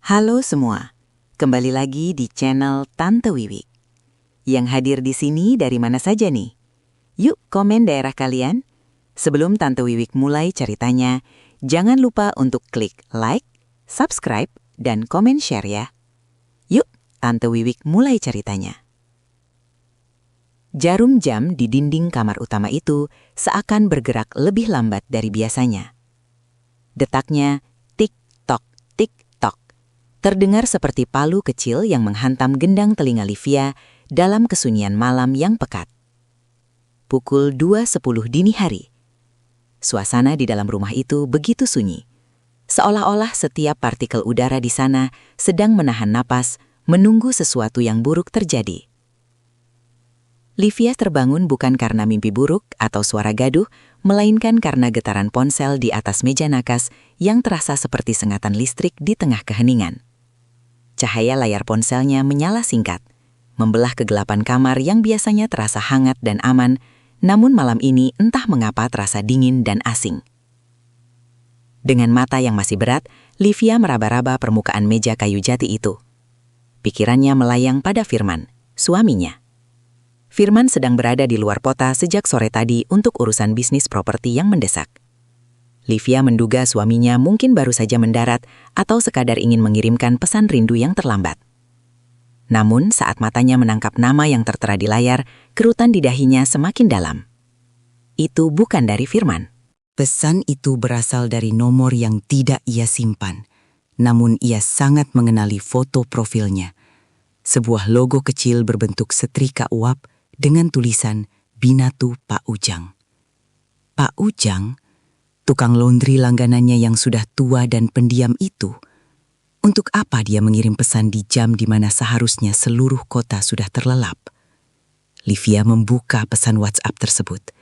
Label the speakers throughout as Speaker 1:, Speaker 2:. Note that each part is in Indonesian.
Speaker 1: Halo semua, kembali lagi di channel Tante Wiwik. Yang hadir di sini dari mana saja nih? Yuk komen daerah kalian. Sebelum Tante Wiwik mulai ceritanya, jangan lupa untuk klik like, subscribe, dan komen share ya. Yuk, Tante Wiwik mulai ceritanya. Jarum jam di dinding kamar utama itu seakan bergerak lebih lambat dari biasanya. Detaknya tik-tok, tik-tok, terdengar seperti palu kecil yang menghantam gendang telinga Livia dalam kesunyian malam yang pekat. Pukul 2:10 dini hari. Suasana di dalam rumah itu begitu sunyi. Seolah-olah setiap partikel udara di sana sedang menahan napas, menunggu sesuatu yang buruk terjadi. Livia terbangun bukan karena mimpi buruk atau suara gaduh, melainkan karena getaran ponsel di atas meja nakas yang terasa seperti sengatan listrik di tengah keheningan. Cahaya layar ponselnya menyala singkat, membelah kegelapan kamar yang biasanya terasa hangat dan aman, namun malam ini entah mengapa terasa dingin dan asing. Dengan mata yang masih berat, Livia meraba-raba permukaan meja kayu jati itu. Pikirannya melayang pada Firman, suaminya. Firman sedang berada di luar kota sejak sore tadi untuk urusan bisnis properti yang mendesak. Livia menduga suaminya mungkin baru saja mendarat atau sekadar ingin mengirimkan pesan rindu yang terlambat. Namun saat matanya menangkap nama yang tertera di layar, kerutan di dahinya semakin dalam. Itu bukan dari Firman.
Speaker 2: Pesan itu berasal dari nomor yang tidak ia simpan, namun ia sangat mengenali foto profilnya. Sebuah logo kecil berbentuk setrika uap dengan tulisan Binatu Pak Ujang. Pak Ujang, tukang laundry langganannya yang sudah tua dan pendiam itu, untuk apa dia mengirim pesan di jam di mana seharusnya seluruh kota sudah terlelap? Livia membuka pesan WhatsApp tersebut.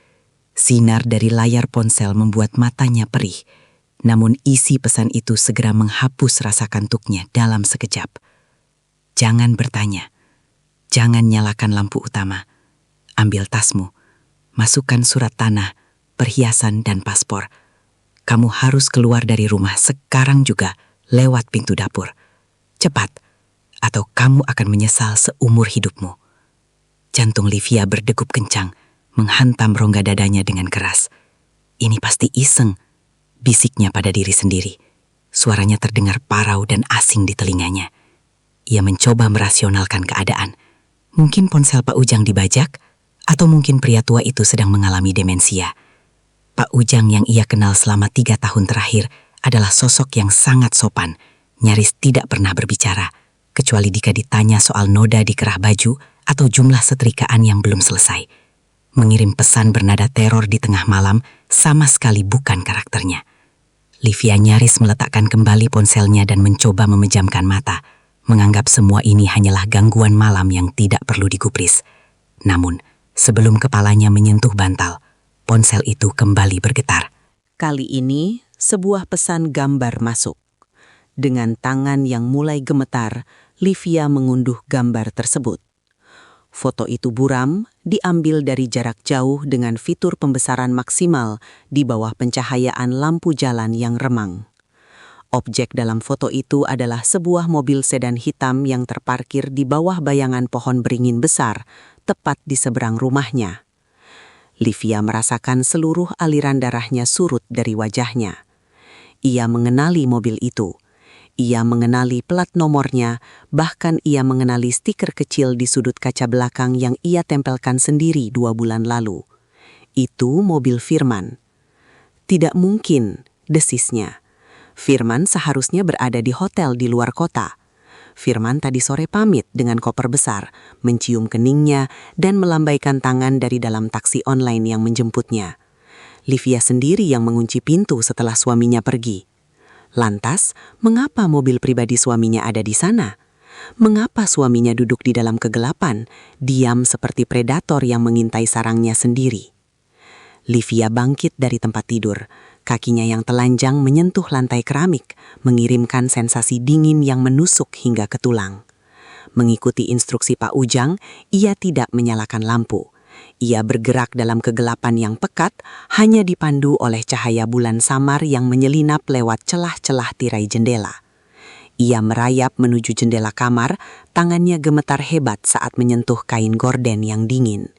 Speaker 2: Sinar dari layar ponsel membuat matanya perih, namun isi pesan itu segera menghapus rasa kantuknya dalam sekejap. Jangan bertanya, jangan nyalakan lampu utama. Ambil tasmu, masukkan surat tanah, perhiasan, dan paspor. Kamu harus keluar dari rumah sekarang juga lewat pintu dapur. Cepat, atau kamu akan menyesal seumur hidupmu. Jantung Livia berdegup kencang, menghantam rongga dadanya dengan keras. Ini pasti iseng, bisiknya pada diri sendiri. Suaranya terdengar parau dan asing di telinganya. Ia mencoba merasionalkan keadaan. Mungkin ponsel Pak Ujang dibajak, atau mungkin pria tua itu sedang mengalami demensia. Pak Ujang yang ia kenal selama 3 tahun terakhir adalah sosok yang sangat sopan, nyaris tidak pernah berbicara, kecuali jika ditanya soal noda di kerah baju atau jumlah setrikaan yang belum selesai. Mengirim pesan bernada teror di tengah malam sama sekali bukan karakternya. Livia nyaris meletakkan kembali ponselnya dan mencoba memejamkan mata, menganggap semua ini hanyalah gangguan malam yang tidak perlu digubris. Namun, sebelum kepalanya menyentuh bantal, ponsel itu kembali bergetar.
Speaker 3: Kali ini, sebuah pesan gambar masuk. Dengan tangan yang mulai gemetar, Livia mengunduh gambar tersebut. Foto itu buram, diambil dari jarak jauh dengan fitur pembesaran maksimal di bawah pencahayaan lampu jalan yang remang. Objek dalam foto itu adalah sebuah mobil sedan hitam yang terparkir di bawah bayangan pohon beringin besar, tepat di seberang rumahnya. Livia merasakan seluruh aliran darahnya surut dari wajahnya. Ia mengenali mobil itu. Ia mengenali plat nomornya, bahkan ia mengenali stiker kecil di sudut kaca belakang yang ia tempelkan sendiri 2 bulan lalu. Itu mobil Firman. Tidak mungkin, desisnya. Firman seharusnya berada di hotel di luar kota. Firman tadi sore pamit dengan koper besar, mencium keningnya, dan melambaikan tangan dari dalam taksi online yang menjemputnya. Livia sendiri yang mengunci pintu setelah suaminya pergi. Lantas, mengapa mobil pribadi suaminya ada di sana? Mengapa suaminya duduk di dalam kegelapan, diam seperti predator yang mengintai sarangnya sendiri? Livia bangkit dari tempat tidur. Kakinya yang telanjang menyentuh lantai keramik, mengirimkan sensasi dingin yang menusuk hingga ke tulang. Mengikuti instruksi Pak Ujang, ia tidak menyalakan lampu. Ia bergerak dalam kegelapan yang pekat, hanya dipandu oleh cahaya bulan samar yang menyelinap lewat celah-celah tirai jendela. Ia merayap menuju jendela kamar, tangannya gemetar hebat saat menyentuh kain gorden yang dingin.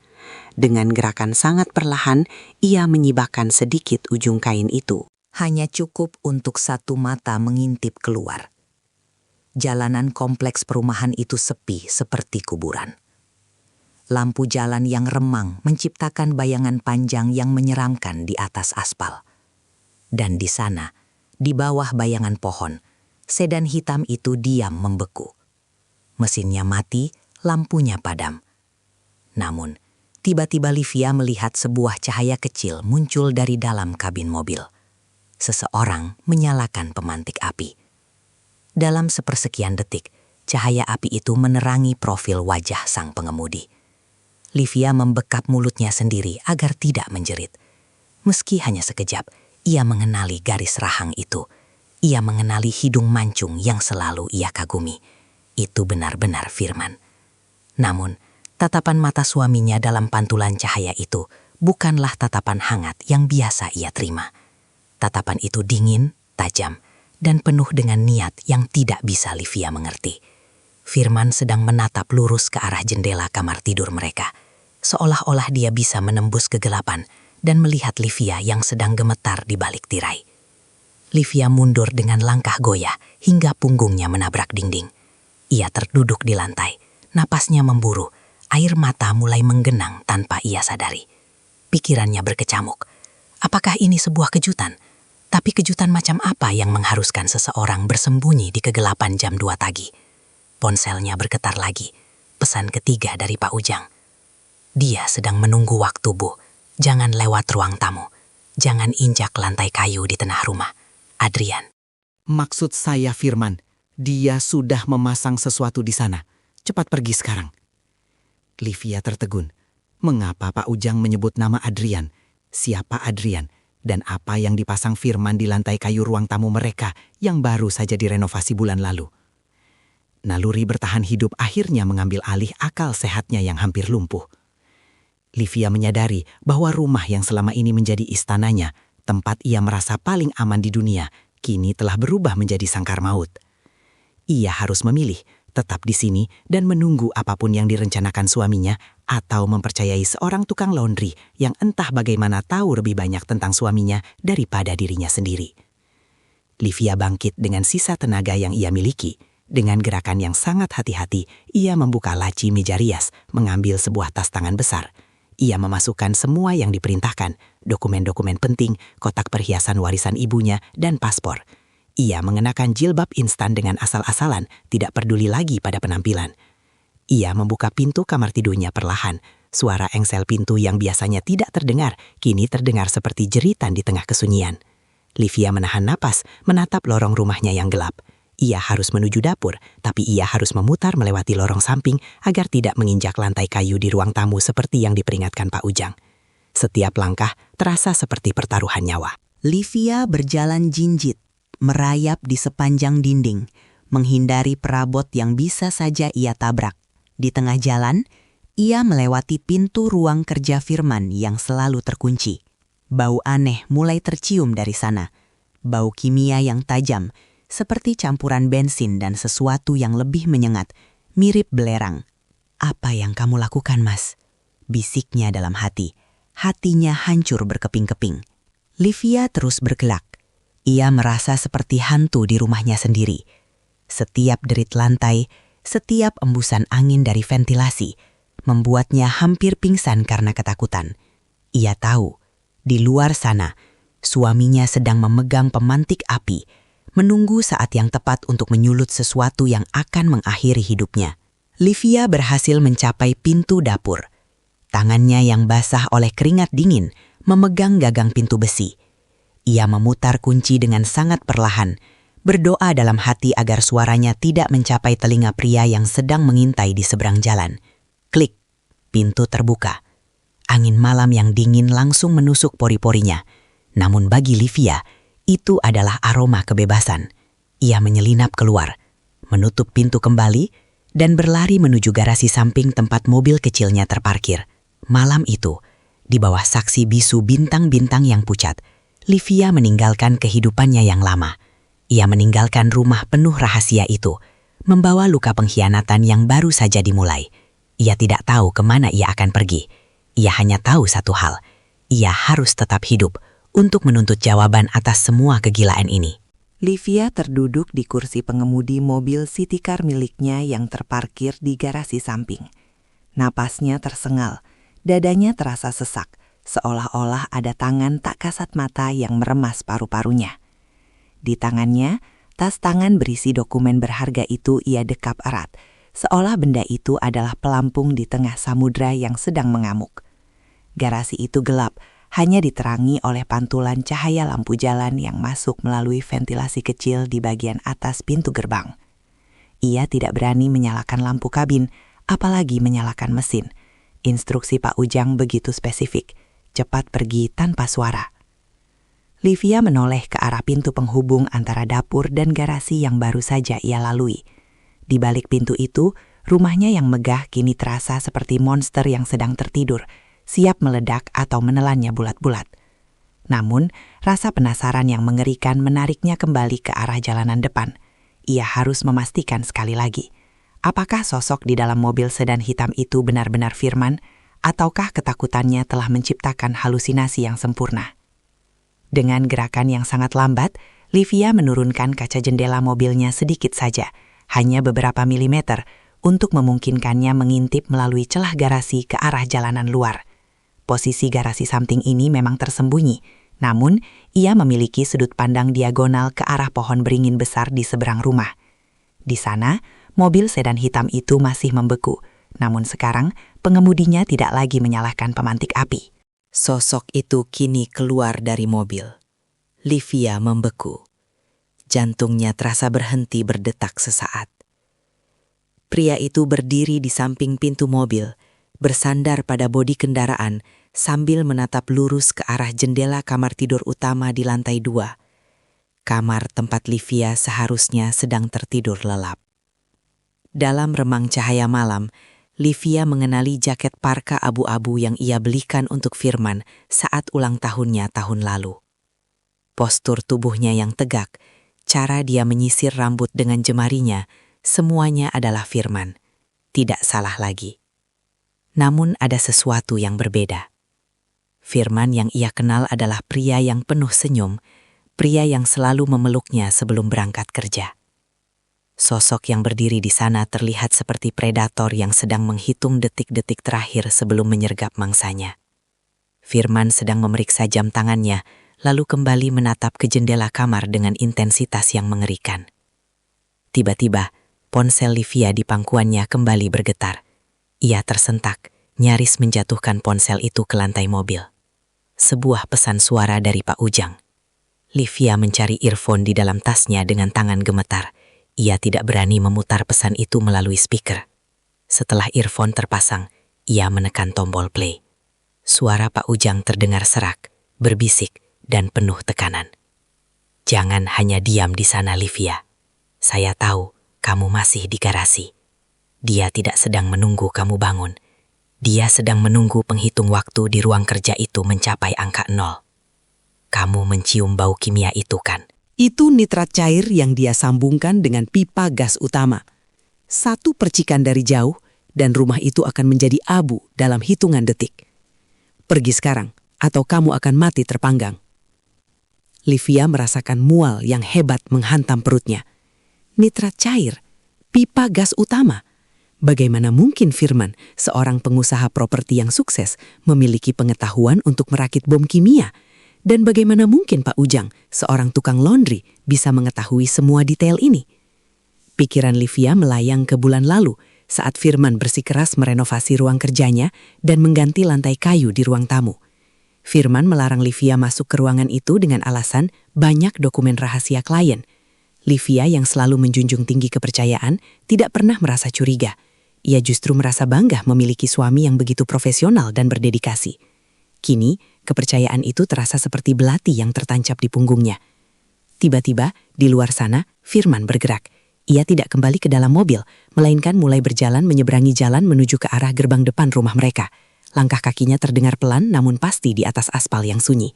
Speaker 3: Dengan gerakan sangat perlahan, ia menyibakkan sedikit ujung kain itu.
Speaker 2: Hanya cukup untuk satu mata mengintip keluar. Jalanan kompleks perumahan itu sepi seperti kuburan. Lampu jalan yang remang menciptakan bayangan panjang yang menyeramkan di atas aspal. Dan di sana, di bawah bayangan pohon, sedan hitam itu diam membeku. Mesinnya mati, lampunya padam. Namun, tiba-tiba Livia melihat sebuah cahaya kecil muncul dari dalam kabin mobil. Seseorang menyalakan pemantik api. Dalam sepersekian detik, cahaya api itu menerangi profil wajah sang pengemudi. Livia membekap mulutnya sendiri agar tidak menjerit. Meski hanya sekejap, ia mengenali garis rahang itu. Ia mengenali hidung mancung yang selalu ia kagumi. Itu benar-benar Firman. Namun, tatapan mata suaminya dalam pantulan cahaya itu bukanlah tatapan hangat yang biasa ia terima. Tatapan itu dingin, tajam, dan penuh dengan niat yang tidak bisa Livia mengerti. Firman sedang menatap lurus ke arah jendela kamar tidur mereka, seolah-olah dia bisa menembus kegelapan dan melihat Livia yang sedang gemetar di balik tirai. Livia mundur dengan langkah goyah hingga punggungnya menabrak dinding. Ia terduduk di lantai, napasnya memburu, air mata mulai menggenang tanpa ia sadari. Pikirannya berkecamuk. Apakah ini sebuah kejutan? Tapi kejutan macam apa yang mengharuskan seseorang bersembunyi di kegelapan jam 2 pagi? Ponselnya bergetar lagi. Pesan ketiga dari Pak Ujang. Dia sedang menunggu waktu, Bu. Jangan lewat ruang tamu. Jangan injak lantai kayu di tengah rumah. Adrian.
Speaker 4: Maksud saya Firman, dia sudah memasang sesuatu di sana. Cepat pergi sekarang. Livia tertegun. Mengapa Pak Ujang menyebut nama Adrian? Siapa Adrian? Dan apa yang dipasang Firman di lantai kayu ruang tamu mereka yang baru saja direnovasi bulan lalu? Naluri bertahan hidup akhirnya mengambil alih akal sehatnya yang hampir lumpuh. Livia menyadari bahwa rumah yang selama ini menjadi istananya, tempat ia merasa paling aman di dunia, kini telah berubah menjadi sangkar maut. Ia harus memilih, tetap di sini dan menunggu apapun yang direncanakan suaminya, atau mempercayai seorang tukang laundry yang entah bagaimana tahu lebih banyak tentang suaminya daripada dirinya sendiri. Livia bangkit dengan sisa tenaga yang ia miliki. Dengan gerakan yang sangat hati-hati, ia membuka laci meja rias, mengambil sebuah tas tangan besar. Ia memasukkan semua yang diperintahkan, dokumen-dokumen penting, kotak perhiasan warisan ibunya, dan paspor. Ia mengenakan jilbab instan dengan asal-asalan, tidak peduli lagi pada penampilan. Ia membuka pintu kamar tidurnya perlahan. Suara engsel pintu yang biasanya tidak terdengar, kini terdengar seperti jeritan di tengah kesunyian. Livia menahan napas, menatap lorong rumahnya yang gelap. Ia harus menuju dapur, tapi ia harus memutar melewati lorong samping agar tidak menginjak lantai kayu di ruang tamu seperti yang diperingatkan Pak Ujang. Setiap langkah terasa seperti pertaruhan nyawa.
Speaker 3: Livia berjalan jinjit, merayap di sepanjang dinding, menghindari perabot yang bisa saja ia tabrak. Di tengah jalan, ia melewati pintu ruang kerja Firman yang selalu terkunci. Bau aneh mulai tercium dari sana. Bau kimia yang tajam, seperti campuran bensin dan sesuatu yang lebih menyengat, mirip belerang. "Apa yang kamu lakukan, Mas?" bisiknya dalam hati. Hatinya hancur berkeping-keping. Livia terus bergelak. Ia merasa seperti hantu di rumahnya sendiri. Setiap derit lantai, setiap embusan angin dari ventilasi, membuatnya hampir pingsan karena ketakutan. Ia tahu, di luar sana, suaminya sedang memegang pemantik api, menunggu saat yang tepat untuk menyulut sesuatu yang akan mengakhiri hidupnya. Livia berhasil mencapai pintu dapur. Tangannya yang basah oleh keringat dingin memegang gagang pintu besi. Ia memutar kunci dengan sangat perlahan, berdoa dalam hati agar suaranya tidak mencapai telinga pria yang sedang mengintai di seberang jalan. Klik, pintu terbuka. Angin malam yang dingin langsung menusuk pori-porinya. Namun bagi Livia, itu adalah aroma kebebasan. Ia menyelinap keluar, menutup pintu kembali, dan berlari menuju garasi samping tempat mobil kecilnya terparkir. Malam itu, di bawah saksi bisu bintang-bintang yang pucat, Livia meninggalkan kehidupannya yang lama.
Speaker 1: Ia meninggalkan rumah penuh rahasia itu, membawa luka pengkhianatan yang baru saja dimulai. Ia tidak tahu kemana ia akan pergi. Ia hanya tahu satu hal, ia harus tetap hidup untuk menuntut jawaban atas semua kegilaan ini.
Speaker 3: Livia terduduk di kursi pengemudi mobil city car miliknya yang terparkir di garasi samping. Napasnya tersengal, dadanya terasa sesak, seolah-olah ada tangan tak kasat mata yang meremas paru-parunya. Di tangannya, tas tangan berisi dokumen berharga itu ia dekap erat, seolah benda itu adalah pelampung di tengah samudra yang sedang mengamuk. Garasi itu gelap, hanya diterangi oleh pantulan cahaya lampu jalan yang masuk melalui ventilasi kecil di bagian atas pintu gerbang. Ia tidak berani menyalakan lampu kabin, apalagi menyalakan mesin. Instruksi Pak Ujang begitu spesifik, cepat pergi tanpa suara. Livia menoleh ke arah pintu penghubung antara dapur dan garasi yang baru saja ia lalui. Di balik pintu itu, rumahnya yang megah kini terasa seperti monster yang sedang tertidur, siap meledak atau menelannya bulat-bulat. Namun, rasa penasaran yang mengerikan menariknya kembali ke arah jalanan depan. Ia harus memastikan sekali lagi, apakah sosok di dalam mobil sedan hitam itu benar-benar Firman, ataukah ketakutannya telah menciptakan halusinasi yang sempurna. Dengan gerakan yang sangat lambat, Livia menurunkan kaca jendela mobilnya sedikit saja, hanya beberapa milimeter, untuk memungkinkannya mengintip melalui celah garasi ke arah jalanan luar. Posisi garasi samping ini memang tersembunyi, namun ia memiliki sudut pandang diagonal ke arah pohon beringin besar di seberang rumah. Di sana, mobil sedan hitam itu masih membeku, namun sekarang pengemudinya tidak lagi menyalakan pemantik api.
Speaker 2: Sosok itu kini keluar dari mobil. Livia membeku. Jantungnya terasa berhenti berdetak sesaat. Pria itu berdiri di samping pintu mobil, bersandar pada bodi kendaraan sambil menatap lurus ke arah jendela kamar tidur utama di lantai 2. Kamar tempat Livia seharusnya sedang tertidur lelap. Dalam remang cahaya malam, Livia mengenali jaket parka abu-abu yang ia belikan untuk Firman saat ulang tahunnya tahun lalu. Postur tubuhnya yang tegak, cara dia menyisir rambut dengan jemarinya, semuanya adalah Firman. Tidak salah lagi. Namun ada sesuatu yang berbeda. Firman yang ia kenal adalah pria yang penuh senyum, pria yang selalu memeluknya sebelum berangkat kerja. Sosok yang berdiri di sana terlihat seperti predator yang sedang menghitung detik-detik terakhir sebelum menyergap mangsanya. Firman sedang memeriksa jam tangannya, lalu kembali menatap ke jendela kamar dengan intensitas yang mengerikan. Tiba-tiba, ponsel Livia di pangkuannya kembali bergetar. Ia tersentak, nyaris menjatuhkan ponsel itu ke lantai mobil. Sebuah pesan suara dari Pak Ujang. Livia mencari earphone di dalam tasnya dengan tangan gemetar. Ia tidak berani memutar pesan itu melalui speaker. Setelah earphone terpasang, ia menekan tombol play. Suara Pak Ujang terdengar serak, berbisik, dan penuh tekanan. Jangan hanya diam di sana, Livia. Saya tahu kamu masih di garasi. Dia tidak sedang menunggu kamu bangun. Dia sedang menunggu penghitung waktu di ruang kerja itu mencapai angka 0. Kamu mencium bau kimia itu kan?
Speaker 3: Itu nitrat cair yang dia sambungkan dengan pipa gas utama. Satu percikan dari jauh, dan rumah itu akan menjadi abu dalam hitungan detik. Pergi sekarang, atau kamu akan mati terpanggang. Livia merasakan mual yang hebat menghantam perutnya. Nitrat cair, pipa gas utama. Bagaimana mungkin Firman, seorang pengusaha properti yang sukses, memiliki pengetahuan untuk merakit bom kimia? Dan bagaimana mungkin Pak Ujang, seorang tukang laundry, bisa mengetahui semua detail ini? Pikiran Livia melayang ke bulan lalu saat Firman bersikeras merenovasi ruang kerjanya dan mengganti lantai kayu di ruang tamu. Firman melarang Livia masuk ke ruangan itu dengan alasan banyak dokumen rahasia klien. Livia yang selalu menjunjung tinggi kepercayaan tidak pernah merasa curiga. Ia justru merasa bangga memiliki suami yang begitu profesional dan berdedikasi. Kini, kepercayaan itu terasa seperti belati yang tertancap di punggungnya. Tiba-tiba, di luar sana, Firman bergerak. Ia tidak kembali ke dalam mobil, melainkan mulai berjalan menyeberangi jalan menuju ke arah gerbang depan rumah mereka. Langkah kakinya terdengar pelan namun pasti di atas aspal yang sunyi.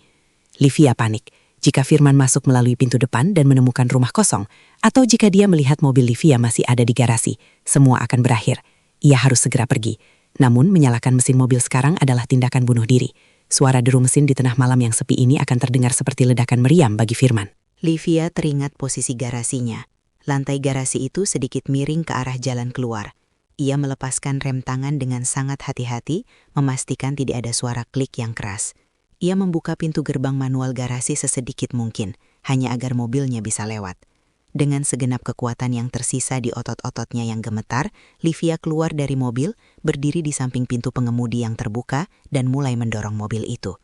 Speaker 3: Livia panik. jika Firman masuk melalui pintu depan dan menemukan rumah kosong, atau jika dia melihat mobil Livia masih ada di garasi, semua akan berakhir. Ia harus segera pergi. Namun, menyalakan mesin mobil sekarang adalah tindakan bunuh diri. Suara deru mesin di tengah malam yang sepi ini akan terdengar seperti ledakan meriam bagi Firman.
Speaker 1: Livia teringat posisi garasinya. Lantai garasi itu sedikit miring ke arah jalan keluar. Ia melepaskan rem tangan dengan sangat hati-hati, memastikan tidak ada suara klik yang keras. Ia membuka pintu gerbang manual garasi sesedikit mungkin, hanya agar mobilnya bisa lewat. Dengan segenap kekuatan yang tersisa di otot-ototnya yang gemetar, Livia keluar dari mobil, berdiri di samping pintu pengemudi yang terbuka, dan mulai mendorong mobil itu.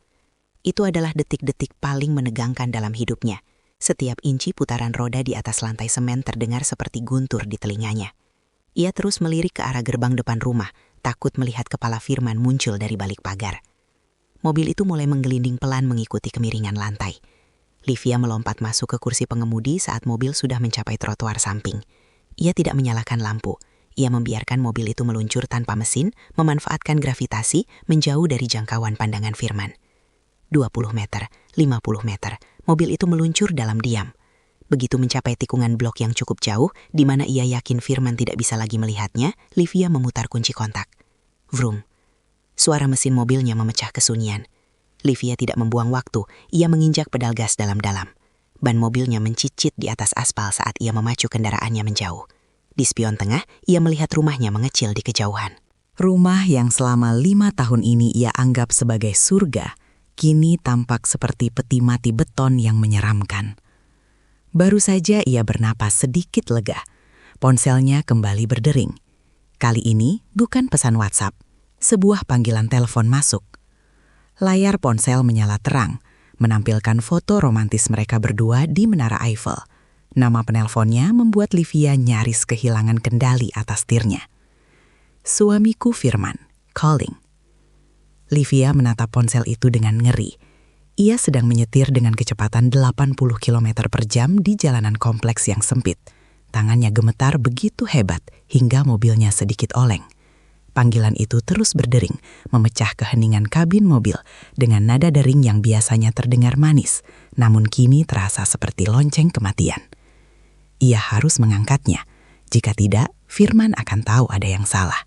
Speaker 1: Itu adalah detik-detik paling menegangkan dalam hidupnya. Setiap inci putaran roda di atas lantai semen terdengar seperti guntur di telinganya. Ia terus melirik ke arah gerbang depan rumah, takut melihat kepala Firman muncul dari balik pagar. Mobil itu mulai menggelinding pelan mengikuti kemiringan lantai. Livia melompat masuk ke kursi pengemudi saat mobil sudah mencapai trotoar samping. Ia tidak menyalakan lampu. Ia membiarkan mobil itu meluncur tanpa mesin, memanfaatkan gravitasi menjauh dari jangkauan pandangan Firman. 20 meter, 50 meter, mobil itu meluncur dalam diam. Begitu mencapai tikungan blok yang cukup jauh, di mana ia yakin Firman tidak bisa lagi melihatnya, Livia memutar kunci kontak. Vroom. Suara mesin mobilnya memecah kesunyian. Livia tidak membuang waktu, ia menginjak pedal gas dalam-dalam. Ban mobilnya mencicit di atas aspal saat ia memacu kendaraannya menjauh. Di spion tengah, ia melihat rumahnya mengecil di kejauhan.
Speaker 2: Rumah yang selama 5 tahun ini ia anggap sebagai surga, kini tampak seperti peti mati beton yang menyeramkan. Baru saja ia bernapas sedikit lega. Ponselnya kembali berdering. Kali ini bukan pesan WhatsApp. Sebuah panggilan telepon masuk. Layar ponsel menyala terang, menampilkan foto romantis mereka berdua di Menara Eiffel. Nama penelponnya membuat Livia nyaris kehilangan kendali atas tirnya. Suamiku Firman, calling. Livia menatap ponsel itu dengan ngeri. Ia sedang menyetir dengan kecepatan 80 km per jam di jalanan kompleks yang sempit. Tangannya gemetar begitu hebat hingga mobilnya sedikit oleng. Panggilan itu terus berdering, memecah keheningan kabin mobil dengan nada dering yang biasanya terdengar manis, namun kini terasa seperti lonceng kematian. Ia harus mengangkatnya. Jika tidak, Firman akan tahu ada yang salah.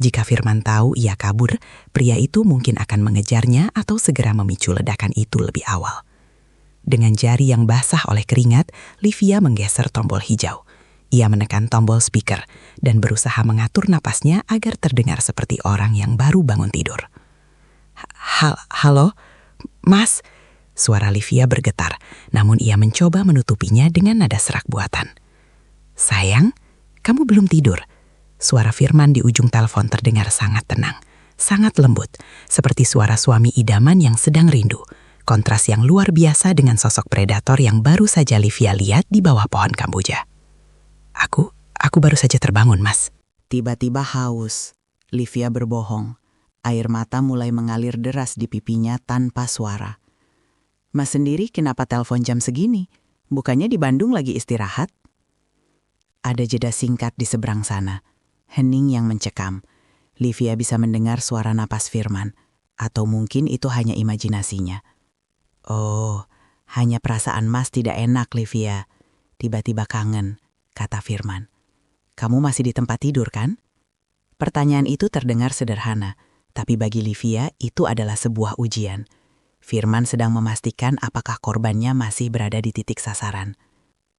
Speaker 2: Jika Firman tahu ia kabur, pria itu mungkin akan mengejarnya atau segera memicu ledakan itu lebih awal. Dengan jari yang basah oleh keringat, Livia menggeser tombol hijau. Ia menekan tombol speaker dan berusaha mengatur napasnya agar terdengar seperti orang yang baru bangun tidur. Halo, Mas? Suara Livia bergetar, namun ia mencoba menutupinya dengan nada serak buatan. Sayang, kamu belum tidur. Suara Firman di ujung telepon terdengar sangat tenang, sangat lembut, seperti suara suami idaman yang sedang rindu. Kontras yang luar biasa dengan sosok predator yang baru saja Livia lihat di bawah pohon kamboja. Aku baru saja terbangun, Mas.
Speaker 4: Tiba-tiba haus. Livia berbohong. Air mata mulai mengalir deras di pipinya tanpa suara. Mas sendiri kenapa telepon jam segini? Bukannya di Bandung lagi istirahat? Ada jeda singkat di seberang sana. Hening yang mencekam. Livia bisa mendengar suara napas Firman. Atau mungkin itu hanya imajinasinya. Oh, hanya perasaan Mas tidak enak, Livia. Tiba-tiba kangen, kata Firman. Kamu masih di tempat tidur, kan? Pertanyaan itu terdengar sederhana, tapi bagi Livia itu adalah sebuah ujian. Firman sedang memastikan apakah korbannya masih berada di titik sasaran.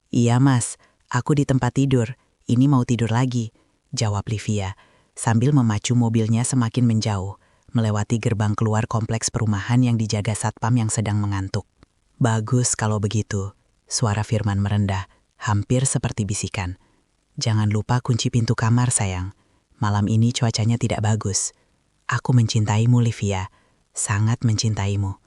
Speaker 4: Iya, Mas, aku di tempat tidur. Ini mau tidur lagi, jawab Livia, sambil memacu mobilnya semakin menjauh, melewati gerbang keluar kompleks perumahan yang dijaga satpam yang sedang mengantuk. Bagus kalau begitu, suara Firman merendah, hampir seperti bisikan. Jangan lupa kunci pintu kamar, sayang. Malam ini cuacanya tidak bagus. Aku mencintaimu, Livia. Sangat mencintaimu.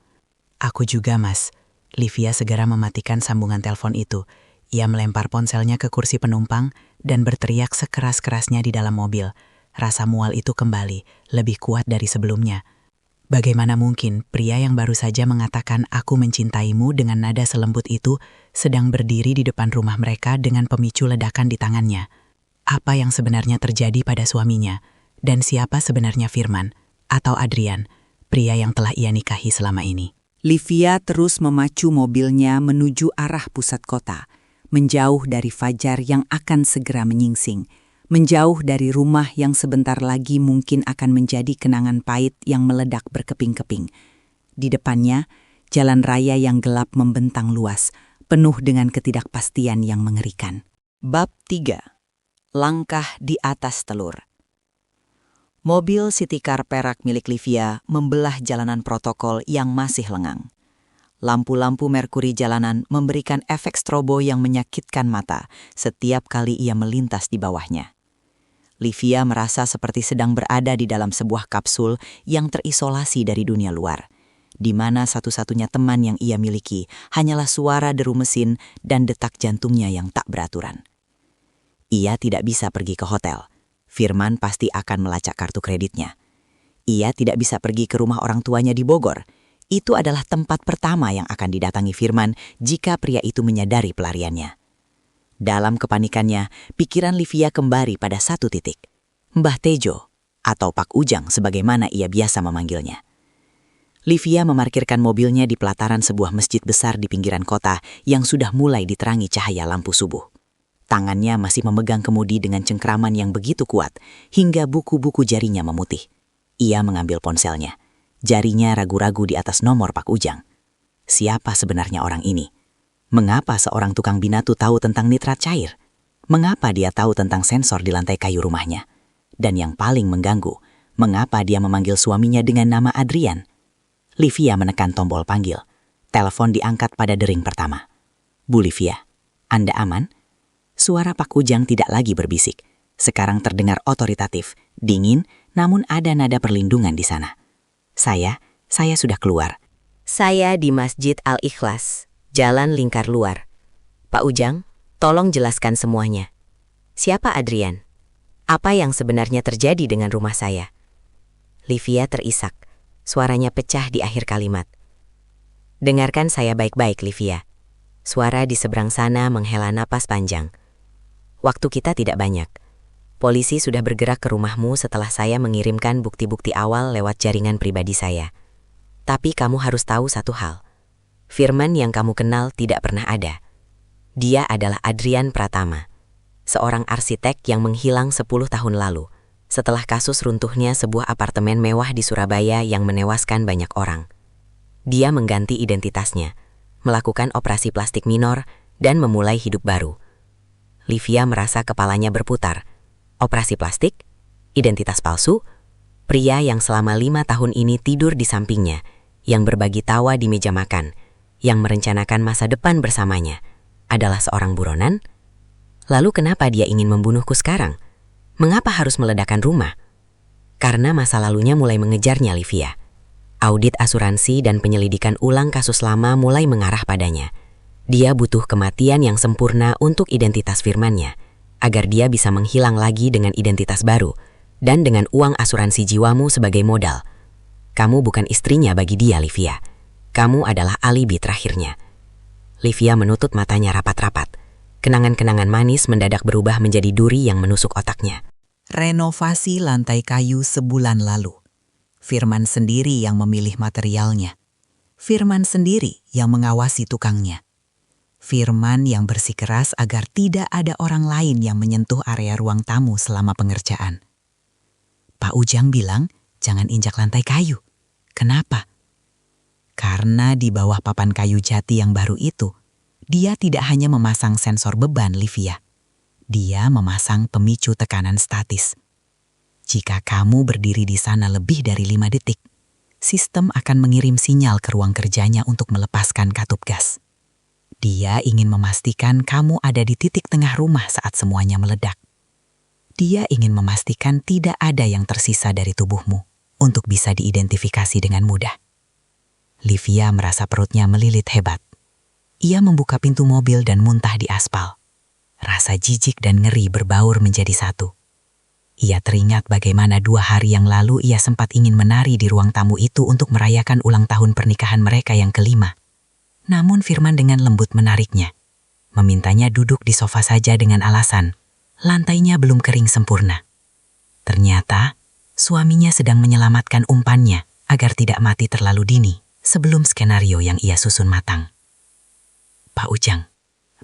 Speaker 4: Aku juga, Mas. Livia segera mematikan sambungan telepon itu. Ia melempar ponselnya ke kursi penumpang dan berteriak sekeras-kerasnya di dalam mobil. Rasa mual itu kembali, lebih kuat dari sebelumnya. Bagaimana mungkin pria yang baru saja mengatakan aku mencintaimu dengan nada selembut itu sedang berdiri di depan rumah mereka dengan pemicu ledakan di tangannya? Apa yang sebenarnya terjadi pada suaminya? Dan siapa sebenarnya Firman atau Adrian, pria yang telah ia nikahi selama ini?
Speaker 2: Livia terus memacu mobilnya menuju arah pusat kota, menjauh dari fajar yang akan segera menyingsing, menjauh dari rumah yang sebentar lagi mungkin akan menjadi kenangan pahit yang meledak berkeping-keping. Di depannya, jalan raya yang gelap membentang luas, penuh dengan ketidakpastian yang mengerikan. Bab 3. Langkah di atas telur. Mobil City Car perak milik Livia membelah jalanan protokol yang masih lengang. Lampu-lampu merkuri jalanan memberikan efek strobo yang menyakitkan mata setiap kali ia melintas di bawahnya. Livia merasa seperti sedang berada di dalam sebuah kapsul yang terisolasi dari dunia luar, di mana satu-satunya teman yang ia miliki hanyalah suara deru mesin dan detak jantungnya yang tak beraturan. Ia tidak bisa pergi ke hotel. Firman pasti akan melacak kartu kreditnya. Ia tidak bisa pergi ke rumah orang tuanya di Bogor. Itu adalah tempat pertama yang akan didatangi Firman jika pria itu menyadari pelariannya. Dalam kepanikannya, pikiran Livia kembali pada satu titik. Mbah Tejo, atau Pak Ujang sebagaimana ia biasa memanggilnya. Livia memarkirkan mobilnya di pelataran sebuah masjid besar di pinggiran kota yang sudah mulai diterangi cahaya lampu subuh. Tangannya masih memegang kemudi dengan cengkraman yang begitu kuat, hingga buku-buku jarinya memutih. Ia mengambil ponselnya. Jarinya ragu-ragu di atas nomor Pak Ujang. Siapa sebenarnya orang ini? Mengapa seorang tukang binatu tahu tentang nitrat cair? Mengapa dia tahu tentang sensor di lantai kayu rumahnya? Dan yang paling mengganggu, mengapa dia memanggil suaminya dengan nama Adrian? Livia menekan tombol panggil. Telepon diangkat pada dering pertama. Bu Livia, Anda aman? Suara Pak Ujang tidak lagi berbisik. Sekarang terdengar otoritatif, dingin, namun ada nada perlindungan di sana. Saya sudah keluar.
Speaker 1: Saya di Masjid Al-Ikhlas, Jalan Lingkar Luar. Pak Ujang, tolong jelaskan semuanya. Siapa Adrian? Apa yang sebenarnya terjadi dengan rumah saya? Livia terisak. Suaranya pecah di akhir kalimat. Dengarkan saya baik-baik, Livia. Suara di seberang sana menghela napas panjang. Waktu kita tidak banyak. Polisi sudah bergerak ke rumahmu setelah saya mengirimkan bukti-bukti awal lewat jaringan pribadi saya. Tapi kamu harus tahu satu hal. Firman yang kamu kenal tidak pernah ada. Dia adalah Adrian Pratama, seorang arsitek yang menghilang 10 tahun lalu, setelah kasus runtuhnya sebuah apartemen mewah di Surabaya yang menewaskan banyak orang. Dia mengganti identitasnya, melakukan operasi plastik minor, dan memulai hidup baru. Livia merasa kepalanya berputar. Operasi plastik? Identitas palsu? Pria yang selama 5 tahun ini tidur di sampingnya, yang berbagi tawa di meja makan, yang merencanakan masa depan bersamanya, adalah seorang buronan? Lalu kenapa dia ingin membunuhku sekarang? Mengapa harus meledakkan rumah? Karena masa lalunya mulai mengejarnya, Livia. Audit asuransi dan penyelidikan ulang kasus lama mulai mengarah padanya. Dia butuh kematian yang sempurna untuk identitas Firmannya, agar dia bisa menghilang lagi dengan identitas baru, dan dengan uang asuransi jiwamu sebagai modal. Kamu bukan istrinya bagi dia, Livia. Kamu adalah alibi terakhirnya. Livia menutup matanya rapat-rapat. Kenangan-kenangan manis mendadak berubah menjadi duri yang menusuk otaknya.
Speaker 2: Renovasi lantai kayu sebulan lalu. Firman sendiri yang memilih materialnya. Firman sendiri yang mengawasi tukangnya. Firman yang bersikeras agar tidak ada orang lain yang menyentuh area ruang tamu selama pengerjaan. Pak Ujang bilang, jangan injak lantai kayu. Kenapa? Karena di bawah papan kayu jati yang baru itu, dia tidak hanya memasang sensor beban, Livia. Dia memasang pemicu tekanan statis. Jika kamu berdiri di sana lebih dari 5 detik, sistem akan mengirim sinyal ke ruang kerjanya untuk melepaskan katup gas. Dia ingin memastikan kamu ada di titik tengah rumah saat semuanya meledak. Dia ingin memastikan tidak ada yang tersisa dari tubuhmu untuk bisa diidentifikasi dengan mudah. Livia merasa perutnya melilit hebat. Ia membuka pintu mobil dan muntah di aspal. Rasa jijik dan ngeri berbaur menjadi satu. Ia teringat bagaimana 2 hari yang lalu ia sempat ingin menari di ruang tamu itu untuk merayakan ulang tahun pernikahan mereka yang ke-5. Namun Firman dengan lembut menariknya, memintanya duduk di sofa saja dengan alasan, lantainya belum kering sempurna. Ternyata, suaminya sedang menyelamatkan umpannya agar tidak mati terlalu dini
Speaker 1: sebelum skenario yang ia susun matang. Pak Ujang,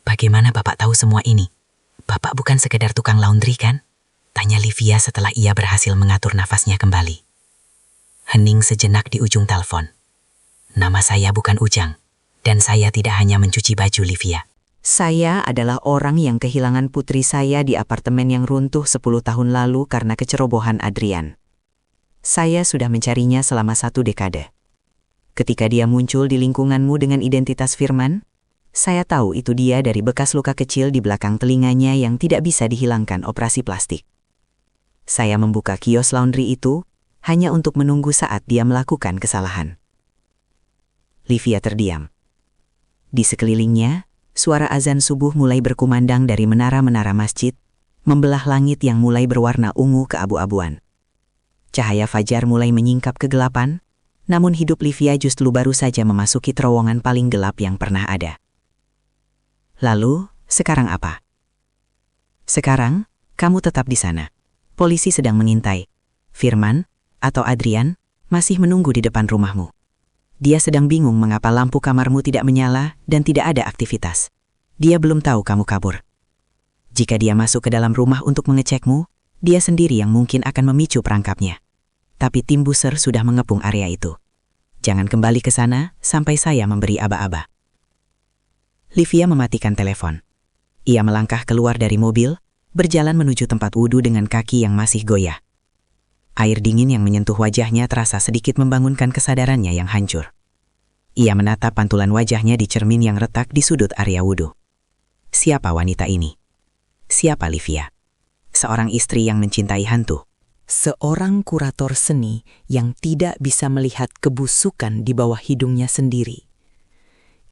Speaker 1: bagaimana Bapak tahu semua ini? Bapak bukan sekedar tukang laundry kan? Tanya Livia setelah ia berhasil mengatur nafasnya kembali. Hening sejenak di ujung telepon. Nama saya bukan Ujang, dan saya tidak hanya mencuci baju, Livia.
Speaker 2: Saya adalah orang yang kehilangan putri saya di apartemen yang runtuh 10 tahun lalu karena kecerobohan Adrian. Saya sudah mencarinya selama 1 dekade. Ketika dia muncul di lingkunganmu dengan identitas Firman, saya tahu itu dia dari bekas luka kecil di belakang telinganya yang tidak bisa dihilangkan operasi plastik. Saya membuka kios laundry itu hanya untuk menunggu saat dia melakukan kesalahan. Livia terdiam. Di sekelilingnya, suara azan subuh mulai berkumandang dari menara-menara masjid, membelah langit yang mulai berwarna ungu keabu-abuan. Cahaya fajar mulai menyingkap kegelapan, namun hidup Livia justru baru saja memasuki terowongan paling gelap yang pernah ada. Lalu, sekarang apa? Sekarang, kamu tetap di sana. Polisi sedang mengintai. Firman, atau Adrian, masih menunggu di depan rumahmu. Dia sedang bingung mengapa lampu kamarmu tidak menyala dan tidak ada aktivitas. Dia belum tahu kamu kabur. Jika dia masuk ke dalam rumah untuk mengecekmu, dia sendiri yang mungkin akan memicu perangkapnya. Tapi tim buser sudah mengepung area itu. Jangan kembali ke sana sampai saya memberi aba-aba. Livia mematikan telepon. Ia melangkah keluar dari mobil, berjalan menuju tempat wudhu dengan kaki yang masih goyah. Air dingin yang menyentuh wajahnya terasa sedikit membangunkan kesadarannya yang hancur. Ia menatap pantulan wajahnya di cermin yang retak di sudut area wudhu. Siapa wanita ini? Siapa Livia? Seorang istri yang mencintai hantu. Seorang kurator seni yang tidak bisa melihat kebusukan di bawah hidungnya sendiri.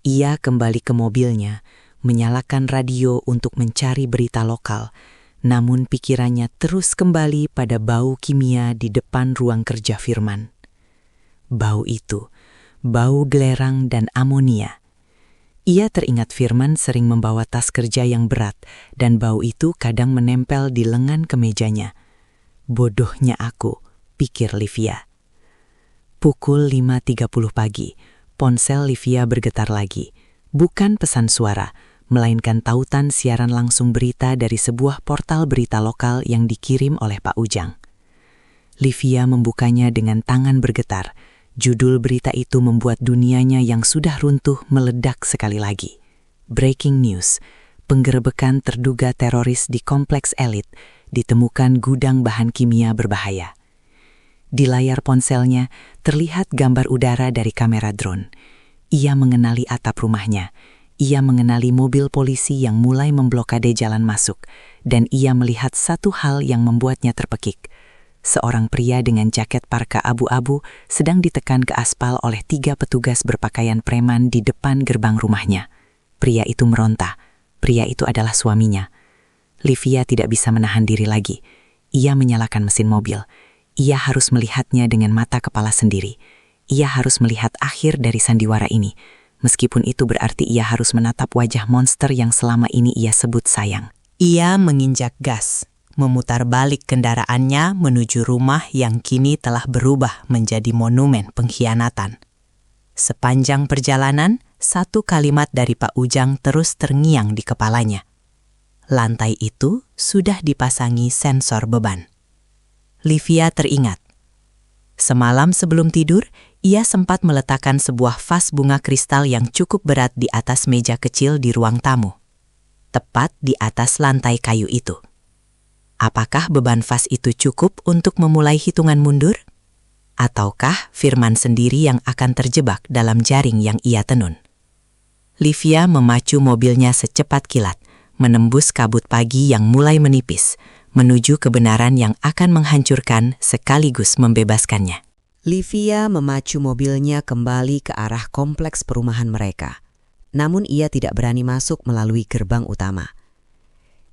Speaker 2: Ia kembali ke mobilnya, menyalakan radio untuk mencari berita lokal, namun pikirannya terus kembali pada bau kimia di depan ruang kerja Firman. Bau itu, bau gelerang dan amonia. Ia teringat Firman sering membawa tas kerja yang berat dan bau itu kadang menempel di lengan kemejanya. Bodohnya aku, pikir Livia. Pukul 5.30 pagi, ponsel Livia bergetar lagi. Bukan pesan suara, melainkan tautan siaran langsung berita dari sebuah portal berita lokal yang dikirim oleh Pak Ujang. Livia membukanya dengan tangan bergetar. Judul berita itu membuat dunianya yang sudah runtuh meledak sekali lagi. Breaking news, penggerebekan terduga teroris di kompleks elit, ditemukan gudang bahan kimia berbahaya. Di layar ponselnya terlihat gambar udara dari kamera drone. Ia mengenali atap rumahnya. Ia mengenali mobil polisi yang mulai memblokade jalan masuk. Dan ia melihat satu hal yang membuatnya terpekik. Seorang pria dengan jaket parka abu-abu sedang ditekan ke aspal oleh 3 petugas berpakaian preman di depan gerbang rumahnya. Pria itu meronta. Pria itu adalah suaminya. Livia tidak bisa menahan diri lagi. Ia menyalakan mesin mobil. Ia harus melihatnya dengan mata kepala sendiri. Ia harus melihat akhir dari sandiwara ini. Meskipun itu berarti ia harus menatap wajah monster yang selama ini ia sebut sayang.
Speaker 3: Ia menginjak gas, memutar balik kendaraannya menuju rumah yang kini telah berubah menjadi monumen pengkhianatan. Sepanjang perjalanan, satu kalimat dari Pak Ujang terus terngiang di kepalanya. Lantai itu sudah dipasangi sensor beban. Livia teringat. Semalam sebelum tidur, ia sempat meletakkan sebuah vas bunga kristal yang cukup berat di atas meja kecil di ruang tamu. Tepat di atas lantai kayu itu. Apakah beban vas itu cukup untuk memulai hitungan mundur? Ataukah Firman sendiri yang akan terjebak dalam jaring yang ia tenun? Livia memacu mobilnya secepat kilat, menembus kabut pagi yang mulai menipis, menuju kebenaran yang akan menghancurkan sekaligus membebaskannya.
Speaker 2: Livia memacu mobilnya kembali ke arah kompleks perumahan mereka. Namun ia tidak berani masuk melalui gerbang utama.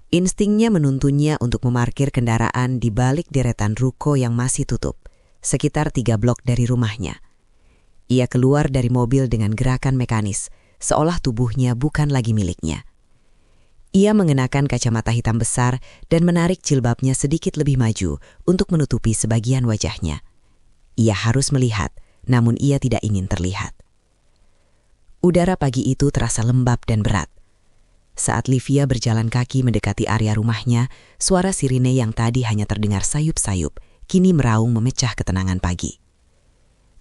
Speaker 2: Instingnya menuntunnya untuk memarkir kendaraan di balik deretan ruko yang masih tutup, sekitar 3 blok dari rumahnya. Ia keluar dari mobil dengan gerakan mekanis, seolah tubuhnya bukan lagi miliknya. Ia mengenakan kacamata hitam besar dan menarik jilbabnya sedikit lebih maju untuk menutupi sebagian wajahnya. Ia harus melihat, namun ia tidak ingin terlihat.
Speaker 1: Udara pagi itu terasa lembab dan berat. Saat Livia berjalan kaki mendekati area rumahnya, suara sirine yang tadi hanya terdengar sayup-sayup, kini meraung memecah ketenangan pagi.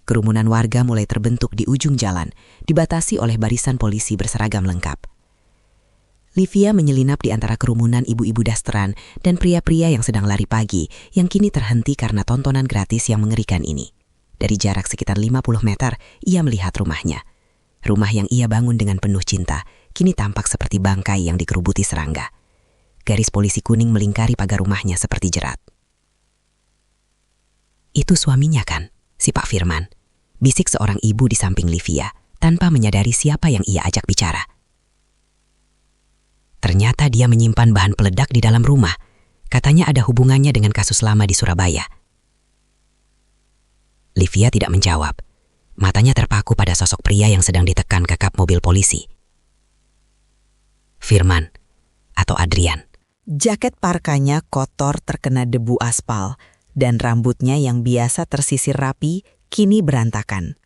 Speaker 1: Kerumunan warga mulai terbentuk di ujung jalan, dibatasi oleh barisan polisi berseragam lengkap. Livia menyelinap di antara kerumunan ibu-ibu dasteran dan pria-pria yang sedang lari pagi, yang kini terhenti karena tontonan gratis yang mengerikan ini. Dari jarak sekitar 50 meter, ia melihat rumahnya. Rumah yang ia bangun dengan penuh cinta, kini tampak seperti bangkai yang dikerubuti serangga. Garis polisi kuning melingkari pagar rumahnya seperti jerat. "Itu suaminya kan, si Pak Firman?" bisik seorang ibu di samping Livia, tanpa menyadari siapa yang ia ajak bicara. Ternyata dia menyimpan bahan peledak di dalam rumah. Katanya ada hubungannya dengan kasus lama di Surabaya. Livia tidak menjawab. Matanya terpaku pada sosok pria yang sedang ditekan ke kap mobil polisi. Firman atau Adrian.
Speaker 3: Jaket parkanya kotor terkena debu aspal dan rambutnya yang biasa tersisir rapi kini berantakan.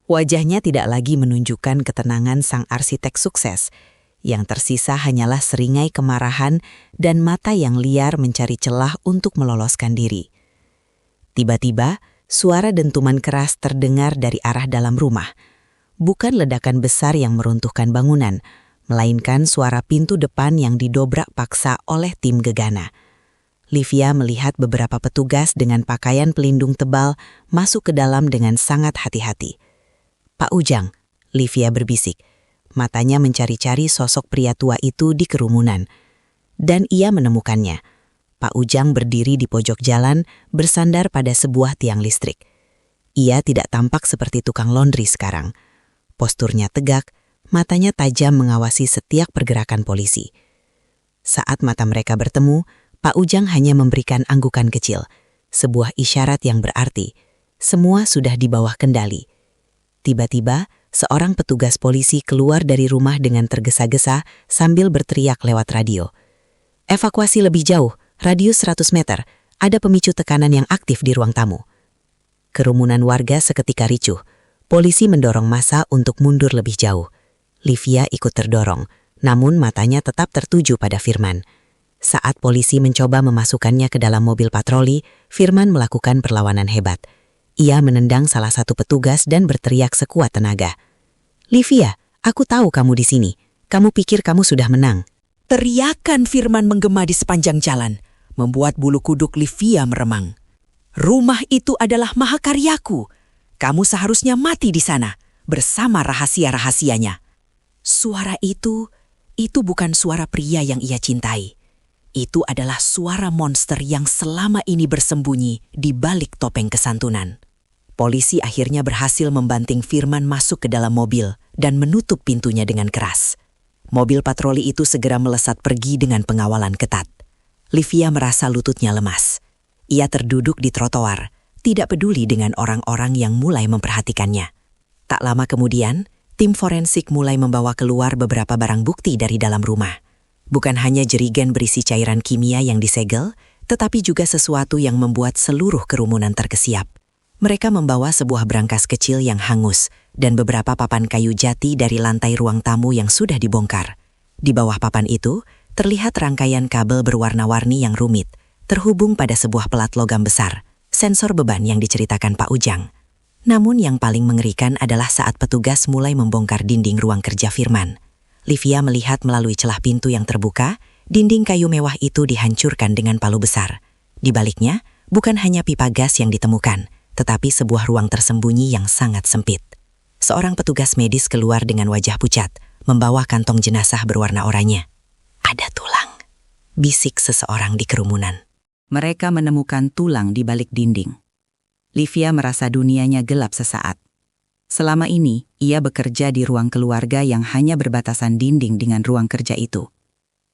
Speaker 3: Wajahnya tidak lagi menunjukkan ketenangan sang arsitek sukses. Yang tersisa hanyalah seringai kemarahan dan mata yang liar mencari celah untuk meloloskan diri. Tiba-tiba, suara dentuman keras terdengar dari arah dalam rumah. Bukan ledakan besar yang meruntuhkan bangunan, melainkan suara pintu depan yang didobrak paksa oleh tim gegana. Livia melihat beberapa petugas dengan pakaian pelindung tebal masuk ke dalam dengan sangat hati-hati. "Pak Ujang," Livia berbisik. Matanya mencari-cari sosok pria tua itu di kerumunan. Dan ia menemukannya. Pak Ujang berdiri di pojok jalan bersandar pada sebuah tiang listrik. Ia tidak tampak seperti tukang laundry sekarang. Posturnya tegak, matanya tajam mengawasi setiap pergerakan polisi. Saat mata mereka bertemu, Pak Ujang hanya memberikan anggukan kecil, sebuah isyarat yang berarti semua sudah di bawah kendali. Tiba-tiba, seorang petugas polisi keluar dari rumah dengan tergesa-gesa sambil berteriak lewat radio. "Evakuasi lebih jauh, radius 100 meter, ada pemicu tekanan yang aktif di ruang tamu." Kerumunan warga seketika ricuh. Polisi mendorong massa untuk mundur lebih jauh. Livia ikut terdorong, namun matanya tetap tertuju pada Firman. Saat polisi mencoba memasukkannya ke dalam mobil patroli, Firman melakukan perlawanan hebat. Ia menendang salah satu petugas dan berteriak sekuat tenaga. "Livia, aku tahu kamu di sini. Kamu pikir kamu sudah menang."
Speaker 5: Teriakan Firman menggema di sepanjang jalan, membuat bulu kuduk Livia meremang. "Rumah itu adalah mahakaryaku. Kamu seharusnya mati di sana, bersama rahasia-rahasianya." Suara itu bukan suara pria yang ia cintai. Itu adalah suara monster yang selama ini bersembunyi di balik topeng kesantunan. Polisi akhirnya berhasil membanting Firman masuk ke dalam mobil dan menutup pintunya dengan keras. Mobil patroli itu segera melesat pergi dengan pengawalan ketat. Livia merasa lututnya lemas. Ia terduduk di trotoar, tidak peduli dengan orang-orang yang mulai memperhatikannya. Tak lama kemudian, tim forensik mulai membawa keluar beberapa barang bukti dari dalam rumah. Bukan hanya jerigen berisi cairan kimia yang disegel, tetapi juga sesuatu yang membuat seluruh kerumunan terkesiap. Mereka membawa sebuah brankas kecil yang hangus dan beberapa papan kayu jati dari lantai ruang tamu yang sudah dibongkar. Di bawah papan itu, terlihat rangkaian kabel berwarna-warni yang rumit, terhubung pada sebuah pelat logam besar, sensor beban yang diceritakan Pak Ujang. Namun yang paling mengerikan adalah saat petugas mulai membongkar dinding ruang kerja Firman. Livia melihat melalui celah pintu yang terbuka, dinding kayu mewah itu dihancurkan dengan palu besar. Di baliknya, bukan hanya pipa gas yang ditemukan, tetapi sebuah ruang tersembunyi yang sangat sempit. Seorang petugas medis keluar dengan wajah pucat, membawa kantong jenazah berwarna oranye. "Ada tulang," bisik seseorang di kerumunan.
Speaker 2: Mereka menemukan tulang di balik dinding. Livia merasa dunianya gelap sesaat. Selama ini, ia bekerja di ruang keluarga yang hanya berbatasan dinding dengan ruang kerja itu.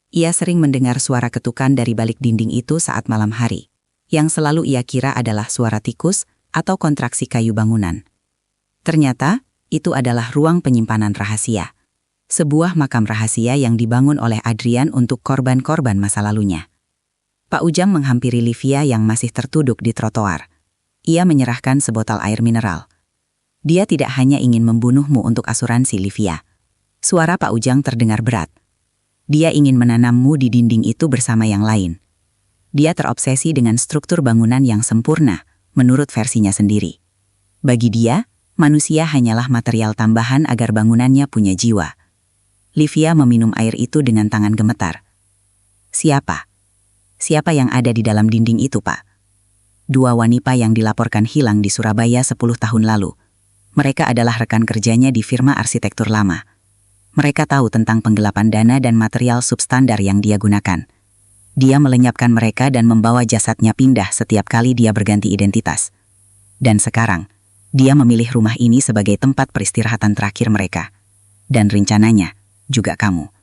Speaker 2: Ia sering mendengar suara ketukan dari balik dinding itu saat malam hari, yang selalu ia kira adalah suara tikus atau kontraksi kayu bangunan. Ternyata, itu adalah ruang penyimpanan rahasia. Sebuah makam rahasia yang dibangun oleh Adrian untuk korban-korban masa lalunya. Pak Ujang menghampiri Livia yang masih tertuduk di trotoar. Ia menyerahkan sebotol air mineral.
Speaker 1: Dia tidak hanya ingin membunuhmu untuk asuransi, Livia. Suara Pak Ujang terdengar berat. Dia ingin menanammu di dinding itu bersama yang lain. Dia terobsesi dengan struktur bangunan yang sempurna, menurut versinya sendiri. Bagi dia, manusia hanyalah material tambahan agar bangunannya punya jiwa. Livia meminum air itu dengan tangan gemetar. Siapa? Siapa yang ada di dalam dinding itu, Pak? 2 wanita yang dilaporkan hilang di Surabaya 10 tahun lalu. Mereka adalah rekan kerjanya di firma arsitektur lama. Mereka tahu tentang penggelapan dana dan material substandar yang dia gunakan. Dia melenyapkan mereka dan membawa jasadnya pindah setiap kali dia berganti identitas. Dan sekarang, dia memilih rumah ini sebagai tempat peristirahatan terakhir mereka. Dan rencananya, juga kamu.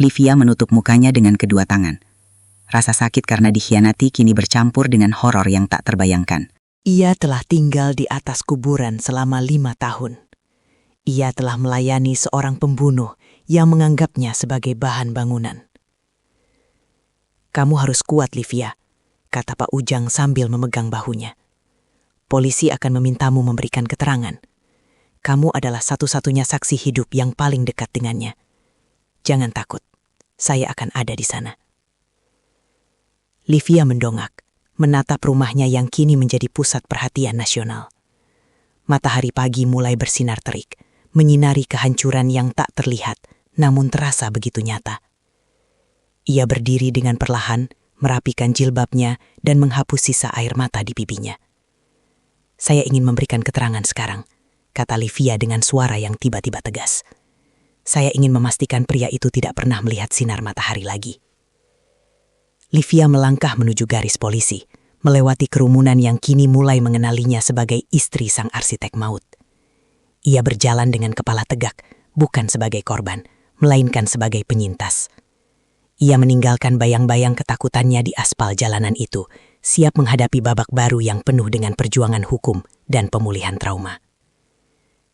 Speaker 1: Livia menutup mukanya dengan kedua tangan. Rasa sakit karena dikhianati kini bercampur dengan horor yang tak terbayangkan.
Speaker 5: Ia telah tinggal di atas kuburan selama 5 tahun. Ia telah melayani seorang pembunuh yang menganggapnya sebagai bahan bangunan. Kamu harus kuat, Livia, kata Pak Ujang sambil memegang bahunya. Polisi akan memintamu memberikan keterangan. Kamu adalah satu-satunya saksi hidup yang paling dekat dengannya. Jangan takut, saya akan ada di sana. Livia mendongak, menatap rumahnya yang kini menjadi pusat perhatian nasional. Matahari pagi mulai bersinar terik, menyinari kehancuran yang tak terlihat, namun terasa begitu nyata. Ia berdiri dengan perlahan, merapikan jilbabnya dan menghapus sisa air mata di pipinya. Saya ingin memberikan keterangan sekarang, kata Livia dengan suara yang tiba-tiba tegas. Saya ingin memastikan pria itu tidak pernah melihat sinar matahari lagi. Livia melangkah menuju garis polisi, melewati kerumunan yang kini mulai mengenalinya sebagai istri sang arsitek maut. Ia berjalan dengan kepala tegak, bukan sebagai korban, melainkan sebagai penyintas. Ia meninggalkan bayang-bayang ketakutannya di aspal jalanan itu, siap menghadapi babak baru yang penuh dengan perjuangan hukum dan pemulihan trauma.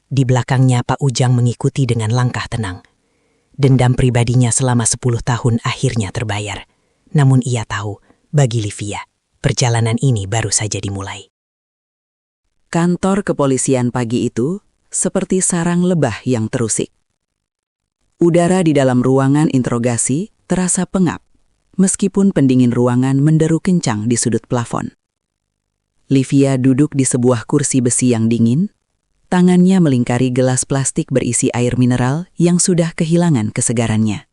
Speaker 5: Di belakangnya Pak Ujang mengikuti dengan langkah tenang. Dendam pribadinya selama 10 tahun akhirnya terbayar. Namun ia tahu, bagi Livia, perjalanan ini baru saja dimulai.
Speaker 3: Kantor kepolisian pagi itu seperti sarang lebah yang terusik. Udara di dalam ruangan interogasi terasa pengap, meskipun pendingin ruangan menderu kencang di sudut plafon. Livia duduk di sebuah kursi besi yang dingin, tangannya melingkari gelas plastik berisi air mineral yang sudah kehilangan kesegarannya.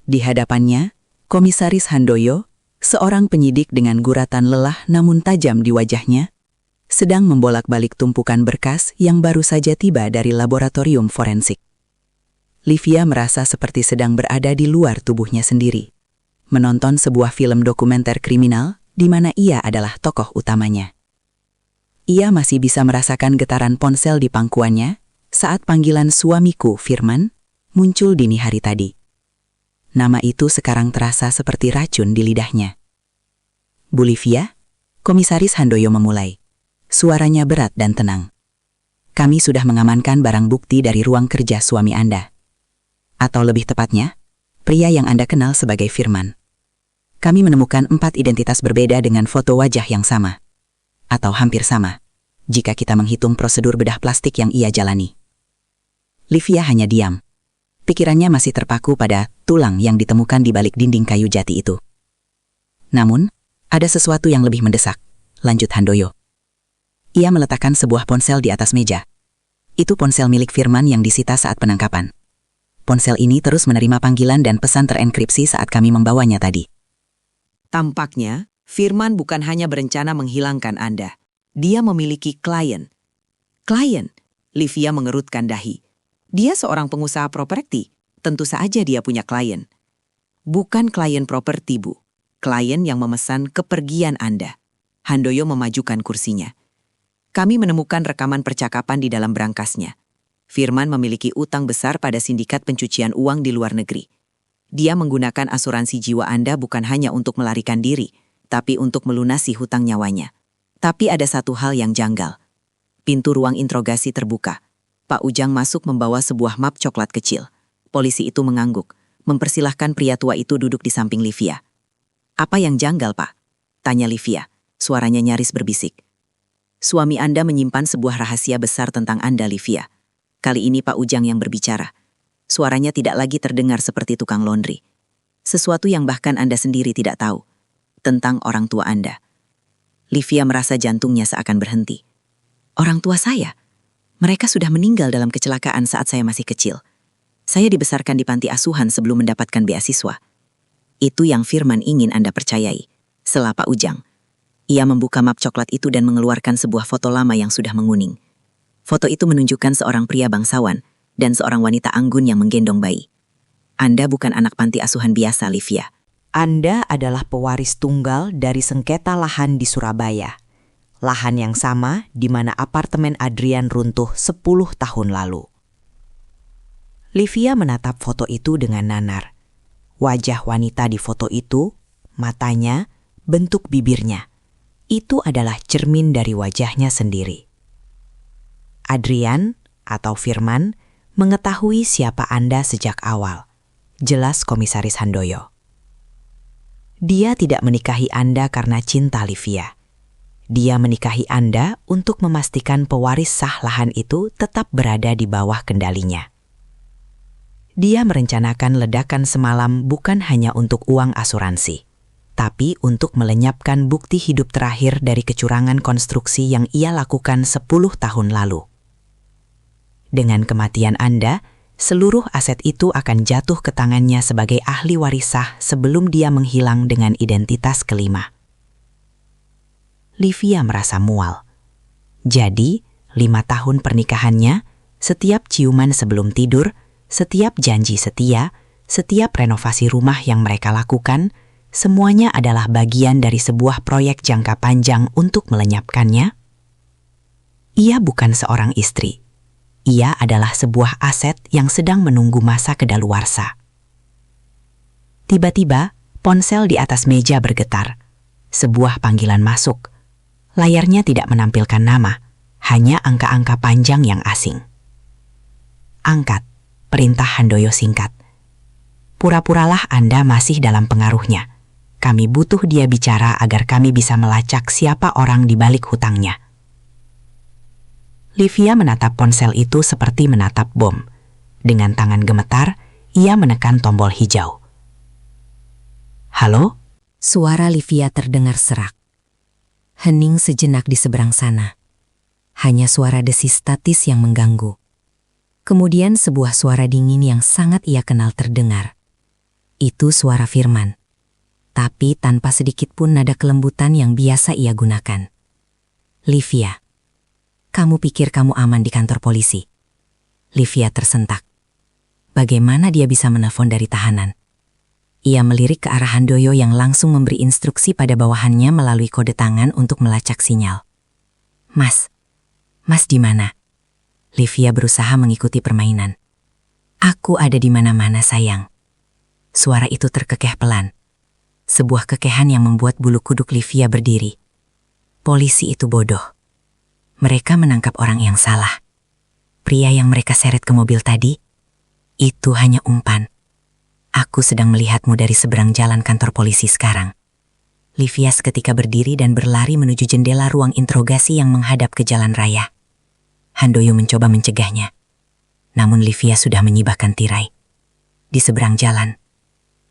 Speaker 3: Di hadapannya, Komisaris Handoyo, seorang penyidik dengan guratan lelah namun tajam di wajahnya, sedang membolak-balik tumpukan berkas yang baru saja tiba dari laboratorium forensik. Livia merasa seperti sedang berada di luar tubuhnya sendiri, menonton sebuah film dokumenter kriminal di mana ia adalah tokoh utamanya. Ia masih bisa merasakan getaran ponsel di pangkuannya saat panggilan suamiku, Firman, muncul dini hari tadi. Nama itu sekarang terasa seperti racun di lidahnya. Bu Livia, Komisaris Handoyo memulai. Suaranya berat dan tenang. Kami sudah mengamankan barang bukti dari ruang kerja suami Anda. Atau lebih tepatnya, pria yang Anda kenal sebagai Firman. Kami menemukan 4 identitas berbeda dengan foto wajah yang sama. Atau hampir sama, jika kita menghitung prosedur bedah plastik yang ia jalani. Livia hanya diam. Pikirannya masih terpaku pada tulang yang ditemukan di balik dinding kayu jati itu. Namun, ada sesuatu yang lebih mendesak, lanjut Handoyo. Ia meletakkan sebuah ponsel di atas meja. Itu ponsel milik Firman yang disita saat penangkapan. Ponsel ini terus menerima panggilan dan pesan terenkripsi saat kami membawanya tadi. Tampaknya, Firman bukan hanya berencana menghilangkan Anda. Dia memiliki klien. Klien? Livia mengerutkan dahi. Dia seorang pengusaha properti. Tentu saja dia punya klien. Bukan klien properti, Bu. Klien yang memesan kepergian Anda. Handoyo memajukan kursinya. Kami menemukan rekaman percakapan di dalam berangkasnya. Firman memiliki utang besar pada sindikat pencucian uang di luar negeri. Dia menggunakan asuransi jiwa Anda bukan hanya untuk melarikan diri, tapi untuk melunasi hutang nyawanya. Tapi ada satu hal yang janggal. Pintu ruang interogasi terbuka. Pak Ujang masuk membawa sebuah map coklat kecil. Polisi itu mengangguk, mempersilahkan pria tua itu duduk di samping Livia. "Apa yang janggal, Pak?" tanya Livia, suaranya nyaris berbisik.
Speaker 1: Suami Anda menyimpan sebuah rahasia besar tentang Anda, Livia. Kali ini Pak Ujang yang berbicara. Suaranya tidak lagi terdengar seperti tukang laundry. Sesuatu yang bahkan Anda sendiri tidak tahu. Tentang orang tua Anda. Livia merasa jantungnya seakan berhenti. Orang tua saya? Mereka sudah meninggal dalam kecelakaan saat saya masih kecil. Saya dibesarkan di panti asuhan sebelum mendapatkan beasiswa. Itu yang Firman ingin Anda percayai. Sela Pak Ujang. Ia membuka map coklat itu dan mengeluarkan sebuah foto lama yang sudah menguning. Foto itu menunjukkan seorang pria bangsawan dan seorang wanita anggun yang menggendong bayi. Anda bukan anak panti asuhan biasa, Livia.
Speaker 3: Anda adalah pewaris tunggal dari sengketa lahan di Surabaya. Lahan yang sama di mana apartemen Adrian runtuh 10 tahun lalu. Livia menatap foto itu dengan nanar. Wajah wanita di foto itu, matanya, bentuk bibirnya. Itu adalah cermin dari wajahnya sendiri. Adrian atau Firman mengetahui siapa Anda sejak awal. Jelas Komisaris Handoyo. Dia tidak menikahi Anda karena cinta, Livia. Dia menikahi Anda untuk memastikan pewaris sah lahan itu tetap berada di bawah kendalinya. Dia merencanakan ledakan semalam bukan hanya untuk uang asuransi, tapi untuk melenyapkan bukti hidup terakhir dari kecurangan konstruksi yang ia lakukan 10 tahun lalu. Dengan kematian Anda, seluruh aset itu akan jatuh ke tangannya sebagai ahli waris sah sebelum dia menghilang dengan identitas kelima. Livia merasa mual. Jadi, 5 tahun pernikahannya, setiap ciuman sebelum tidur, setiap janji setia, setiap renovasi rumah yang mereka lakukan, semuanya adalah bagian dari sebuah proyek jangka panjang untuk melenyapkannya. Ia bukan seorang istri. Ia adalah sebuah aset yang sedang menunggu masa kedaluarsa. Tiba-tiba, ponsel di atas meja bergetar. Sebuah panggilan masuk. Layarnya tidak menampilkan nama, hanya angka-angka panjang yang asing. Angkat, perintah Handoyo singkat. Pura-puralah Anda masih dalam pengaruhnya. Kami butuh dia bicara agar kami bisa melacak siapa orang di balik hutangnya. Livia menatap ponsel itu seperti menatap bom. Dengan tangan gemetar, ia menekan tombol hijau. Halo?
Speaker 6: Suara Livia terdengar serak. Hening sejenak di seberang sana. Hanya suara desis statis yang mengganggu. Kemudian sebuah suara dingin yang sangat ia kenal terdengar. Itu suara Firman. Tapi tanpa sedikit pun nada kelembutan yang biasa ia gunakan. Livia, kamu pikir kamu aman di kantor polisi? Livia tersentak. Bagaimana dia bisa menelpon dari tahanan? Ia melirik ke arah Handoyo yang langsung memberi instruksi pada bawahannya melalui kode tangan untuk melacak sinyal. Mas di mana? Livia berusaha mengikuti permainan. Aku ada di mana-mana, sayang. Suara itu terkekeh pelan. Sebuah kekehan yang membuat bulu kuduk Livia berdiri. Polisi itu bodoh. Mereka menangkap orang yang salah. Pria yang mereka seret ke mobil tadi, itu hanya umpan. Aku sedang melihatmu dari seberang jalan kantor polisi sekarang. Livia seketika berdiri dan berlari menuju jendela ruang interogasi yang menghadap ke jalan raya. Handoyo mencoba mencegahnya. Namun Livia sudah menyibakkan tirai. Di seberang jalan,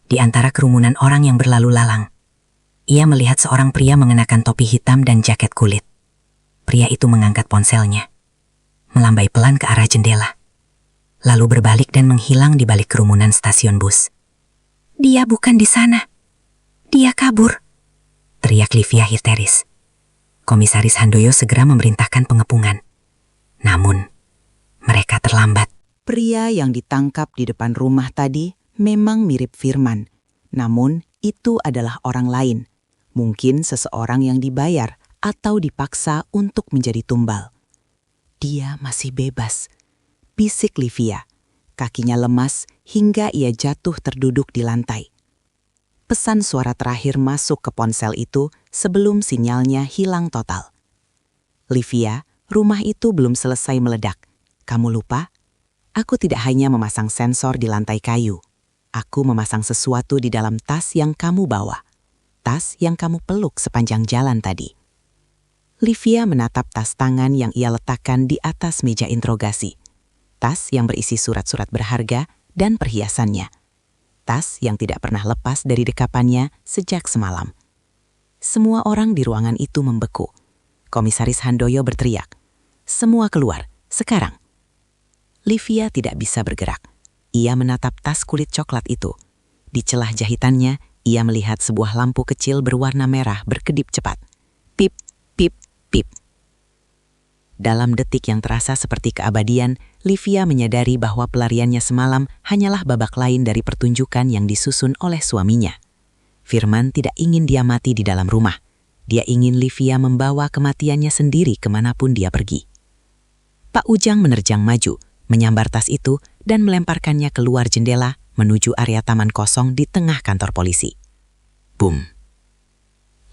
Speaker 6: di antara kerumunan orang yang berlalu lalang, ia melihat seorang pria mengenakan topi hitam dan jaket kulit. Pria itu mengangkat ponselnya, melambai pelan ke arah jendela, lalu berbalik dan menghilang di balik kerumunan stasiun bus. Dia bukan di sana. Dia kabur, teriak Livia histeris. Komisaris Handoyo segera memerintahkan pengepungan. Namun, mereka terlambat.
Speaker 2: Pria yang ditangkap di depan rumah tadi memang mirip Firman. Namun, itu adalah orang lain. Mungkin seseorang yang dibayar atau dipaksa untuk menjadi tumbal. Dia masih bebas. Bisik Livia. Kakinya lemas hingga ia jatuh terduduk di lantai. Pesan suara terakhir masuk ke ponsel itu sebelum sinyalnya hilang total. Livia, rumah itu belum selesai meledak. Kamu lupa? Aku tidak hanya memasang sensor di lantai kayu. Aku memasang sesuatu di dalam tas yang kamu bawa. Tas yang kamu peluk sepanjang jalan tadi.
Speaker 1: Livia menatap tas tangan yang ia letakkan di atas meja interogasi. Tas yang berisi surat-surat berharga dan perhiasannya. Tas yang tidak pernah lepas dari dekapannya sejak semalam. Semua orang di ruangan itu membeku. Komisaris Handoyo berteriak, "Semua keluar, sekarang!" Livia tidak bisa bergerak. Ia menatap tas kulit coklat itu. Di celah jahitannya, ia melihat sebuah lampu kecil berwarna merah berkedip cepat. Pip, pip, pip. Dalam detik yang terasa seperti keabadian, Livia menyadari bahwa pelariannya semalam hanyalah babak lain dari pertunjukan yang disusun oleh suaminya. Firman tidak ingin dia mati di dalam rumah. Dia ingin Livia membawa kematiannya sendiri kemanapun dia pergi. Pak Ujang menerjang maju, menyambar tas itu dan melemparkannya keluar jendela menuju area taman kosong di tengah kantor polisi. Boom.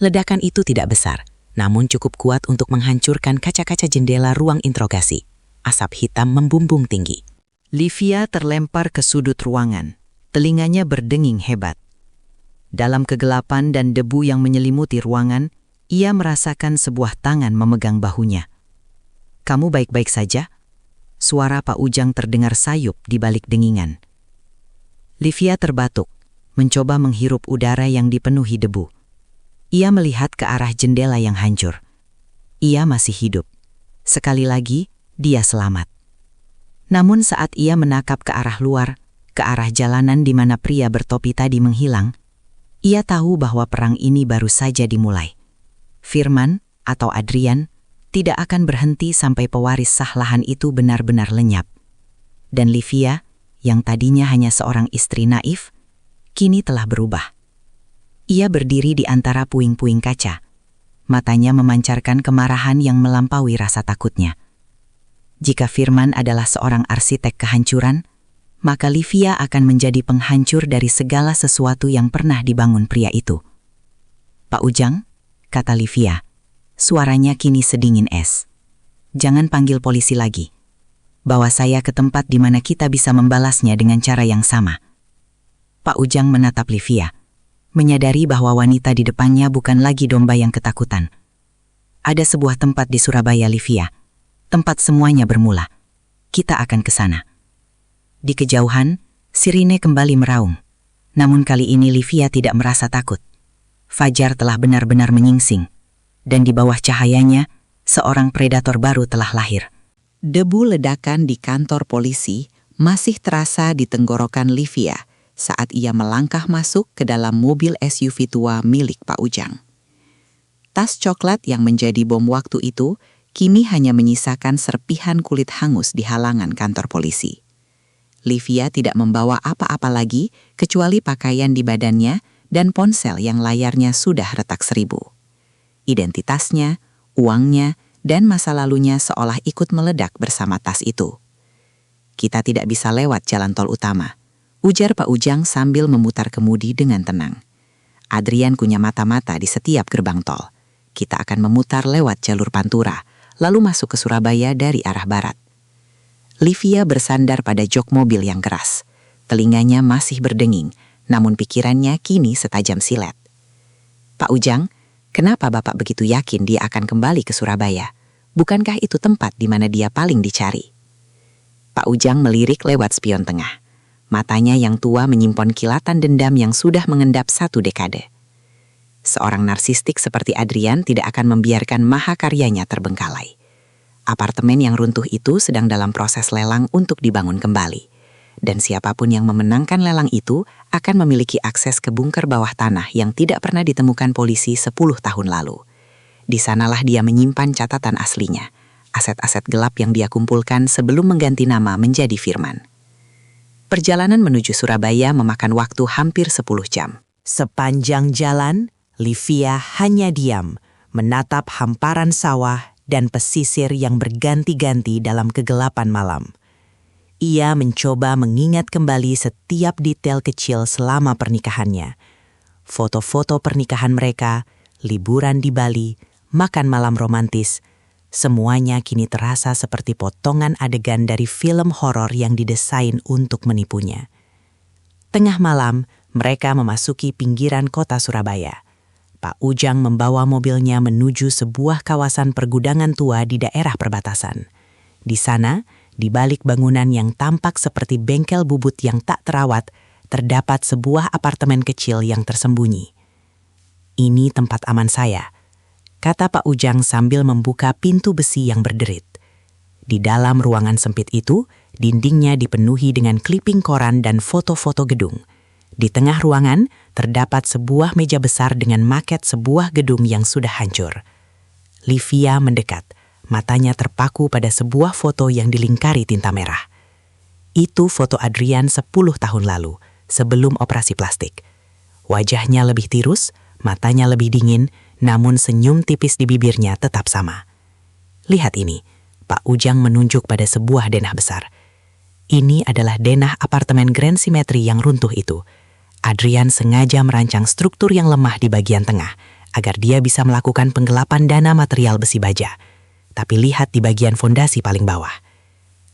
Speaker 1: Ledakan itu tidak besar, namun cukup kuat untuk menghancurkan kaca-kaca jendela ruang interogasi. Asap hitam membumbung tinggi.
Speaker 2: Livia terlempar ke sudut ruangan. Telinganya berdenging hebat. Dalam kegelapan dan debu yang menyelimuti ruangan, ia merasakan sebuah tangan memegang bahunya. "Kamu baik-baik saja?" Suara Pak Ujang terdengar sayup di balik dengingan. Livia terbatuk, mencoba menghirup udara yang dipenuhi debu. Ia melihat ke arah jendela yang hancur. Ia masih hidup. Sekali lagi, dia selamat. Namun saat ia menakap ke arah luar, ke arah jalanan di mana pria bertopi tadi menghilang, ia tahu bahwa perang ini baru saja dimulai. Firman, atau Adrian, tidak akan berhenti sampai pewaris sah lahan itu benar-benar lenyap. Dan Livia, yang tadinya hanya seorang istri naif, kini telah berubah. Ia berdiri di antara puing-puing kaca. Matanya memancarkan kemarahan yang melampaui rasa takutnya. Jika Firman adalah seorang arsitek kehancuran, maka Livia akan menjadi penghancur dari segala sesuatu yang pernah dibangun pria itu. "Pak Ujang," kata Livia. Suaranya kini sedingin es. "Jangan panggil polisi lagi. Bawa saya ke tempat di mana kita bisa membalasnya dengan cara yang sama." Pak Ujang menatap Livia, menyadari bahwa wanita di depannya bukan lagi domba yang ketakutan. "Ada sebuah tempat di Surabaya, Livia. Tempat semuanya bermula. Kita akan ke sana." Di kejauhan, sirine kembali meraung. Namun kali ini Livia tidak merasa takut. Fajar telah benar-benar menyingsing. Dan di bawah cahayanya, seorang predator baru telah lahir.
Speaker 3: Debu ledakan di kantor polisi masih terasa di tenggorokan Livia saat ia melangkah masuk ke dalam mobil SUV tua milik Pak Ujang. Tas coklat yang menjadi bom waktu itu kini hanya menyisakan serpihan kulit hangus di halaman kantor polisi. Livia tidak membawa apa-apa lagi kecuali pakaian di badannya dan ponsel yang layarnya sudah retak 1000. Identitasnya, uangnya, dan masa lalunya seolah ikut meledak bersama tas itu. "Kita tidak bisa lewat jalan tol utama," ujar Pak Ujang sambil memutar kemudi dengan tenang. "Adrian punya mata-mata di setiap gerbang tol. Kita akan memutar lewat jalur Pantura, lalu masuk ke Surabaya dari arah barat." Livia bersandar pada jok mobil yang keras. Telinganya masih berdenging, namun pikirannya kini setajam silet. "Pak Ujang, kenapa Bapak begitu yakin dia akan kembali ke Surabaya? Bukankah itu tempat di mana dia paling dicari?" Pak Ujang melirik lewat spion tengah. Matanya yang tua menyimpan kilatan dendam yang sudah mengendap 1 dekade. Seorang narsistik seperti Adrian tidak akan membiarkan mahakaryanya terbengkalai. Apartemen yang runtuh itu sedang dalam proses lelang untuk dibangun kembali. Dan siapapun yang memenangkan lelang itu akan memiliki akses ke bunker bawah tanah yang tidak pernah ditemukan polisi 10 tahun lalu. Di sanalah dia menyimpan catatan aslinya, aset-aset gelap yang dia kumpulkan sebelum mengganti nama menjadi Firman. Perjalanan menuju Surabaya memakan waktu hampir 10 jam.
Speaker 5: Sepanjang jalan, Livia hanya diam, menatap hamparan sawah dan pesisir yang berganti-ganti dalam kegelapan malam. Ia mencoba mengingat kembali setiap detail kecil selama pernikahannya. Foto-foto pernikahan mereka, liburan di Bali, makan malam romantis, semuanya kini terasa seperti potongan adegan dari film horor yang didesain untuk menipunya. Tengah malam, mereka memasuki pinggiran kota Surabaya.
Speaker 2: Pak Ujang membawa mobilnya menuju sebuah kawasan pergudangan tua di daerah perbatasan. Di sana, di balik bangunan yang tampak seperti bengkel bubut yang tak terawat, terdapat sebuah apartemen kecil yang tersembunyi. "Ini tempat aman saya," kata Pak Ujang sambil membuka pintu besi yang berderit. Di dalam ruangan sempit itu, dindingnya dipenuhi dengan kliping koran dan foto-foto gedung. Di tengah ruangan, terdapat sebuah meja besar dengan maket sebuah gedung yang sudah hancur. Livia mendekat, matanya terpaku pada sebuah foto yang dilingkari tinta merah. Itu foto Adrian 10 tahun lalu, sebelum operasi plastik. Wajahnya lebih tirus, matanya lebih dingin, namun senyum tipis di bibirnya tetap sama. "Lihat ini," Pak Ujang menunjuk pada sebuah denah besar. "Ini adalah denah apartemen Grand Symmetry yang runtuh itu. Adrian sengaja merancang struktur yang lemah di bagian tengah, agar dia bisa melakukan penggelapan dana material besi baja. Tapi lihat di bagian fondasi paling bawah."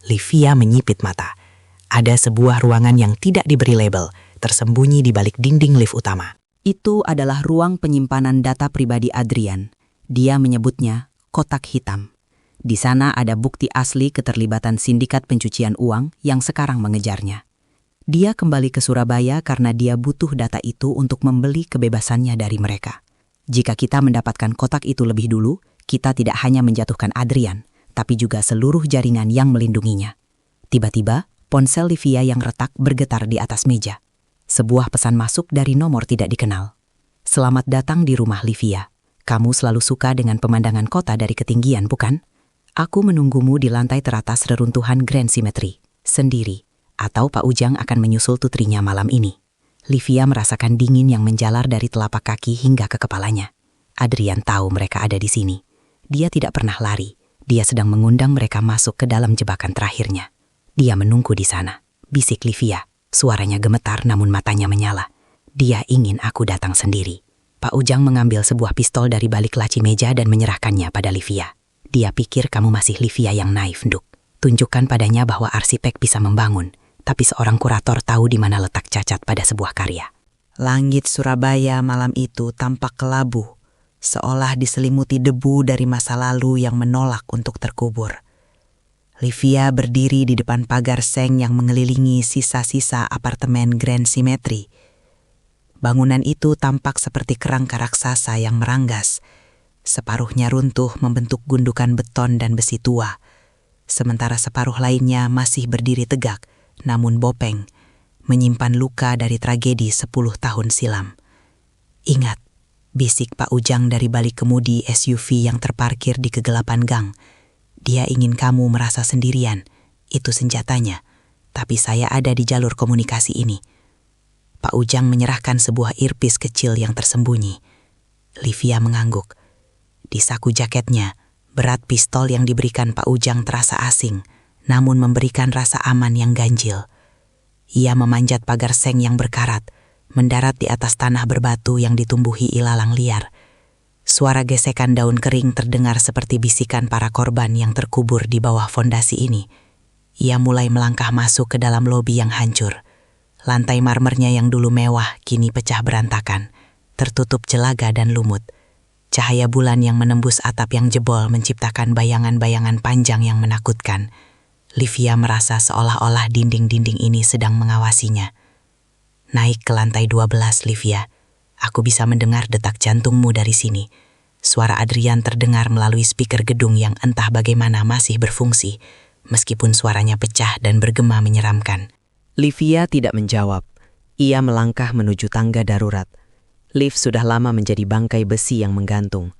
Speaker 2: Livia menyipit mata. Ada sebuah ruangan yang tidak diberi label, tersembunyi di balik dinding lift utama.
Speaker 3: Itu adalah ruang penyimpanan data pribadi Adrian. Dia menyebutnya kotak hitam. Di sana ada bukti asli keterlibatan sindikat pencucian uang yang sekarang mengejarnya. Dia kembali ke Surabaya karena dia butuh data itu untuk membeli kebebasannya dari mereka. Jika kita mendapatkan kotak itu lebih dulu, kita tidak hanya menjatuhkan Adrian, tapi juga seluruh jaringan yang melindunginya. Tiba-tiba, ponsel Livia yang retak bergetar di atas meja. Sebuah pesan masuk dari nomor tidak dikenal. "Selamat datang di rumah Livia. Kamu selalu suka dengan pemandangan kota dari ketinggian, bukan? Aku menunggumu di lantai teratas reruntuhan Grand Symmetry, sendiri, atau Pak Ujang akan menyusul tutrinya malam ini." Livia merasakan dingin yang menjalar dari telapak kaki hingga ke kepalanya. Adrian tahu mereka ada di sini. Dia tidak pernah lari. Dia sedang mengundang mereka masuk ke dalam jebakan terakhirnya. "Dia menunggu di sana," bisik Livia. Suaranya gemetar namun matanya menyala. "Dia ingin aku datang sendiri." Pak Ujang mengambil sebuah pistol dari balik laci meja dan menyerahkannya pada Livia. "Dia pikir kamu masih Livia yang naif, Nduk. Tunjukkan padanya bahwa arsitek bisa membangun, tapi seorang kurator tahu di mana letak cacat pada sebuah karya."
Speaker 2: Langit Surabaya malam itu tampak kelabu, seolah diselimuti debu dari masa lalu yang menolak untuk terkubur. Livia berdiri di depan pagar seng yang mengelilingi sisa-sisa apartemen Grand Symmetry. Bangunan itu tampak seperti kerangka raksasa yang meranggas. Separuhnya runtuh membentuk gundukan beton dan besi tua, sementara separuh lainnya masih berdiri tegak, namun bopeng, menyimpan luka dari tragedi 10 tahun silam. "Ingat," bisik Pak Ujang dari balik kemudi SUV yang terparkir di kegelapan gang. "Dia ingin kamu merasa sendirian, itu senjatanya, tapi saya ada di jalur komunikasi ini." Pak Ujang menyerahkan sebuah earpiece kecil yang tersembunyi. Livia mengangguk. Di saku jaketnya, berat pistol yang diberikan Pak Ujang terasa asing, namun memberikan rasa aman yang ganjil. Ia memanjat pagar seng yang berkarat, mendarat di atas tanah berbatu yang ditumbuhi ilalang liar. Suara gesekan daun kering terdengar seperti bisikan para korban yang terkubur di bawah fondasi ini. Ia mulai melangkah masuk ke dalam lobi yang hancur. Lantai marmernya yang dulu mewah kini pecah berantakan, tertutup jelaga dan lumut. Cahaya bulan yang menembus atap yang jebol menciptakan bayangan-bayangan panjang yang menakutkan. Livia merasa seolah-olah dinding-dinding ini sedang mengawasinya. "Naik ke lantai 12, Livia. Aku bisa mendengar detak jantungmu dari sini." Suara Adrian terdengar melalui speaker gedung yang entah bagaimana masih berfungsi, meskipun suaranya pecah dan bergema menyeramkan.
Speaker 3: Livia tidak menjawab. Ia melangkah menuju tangga darurat. Lift sudah lama menjadi bangkai besi yang menggantung.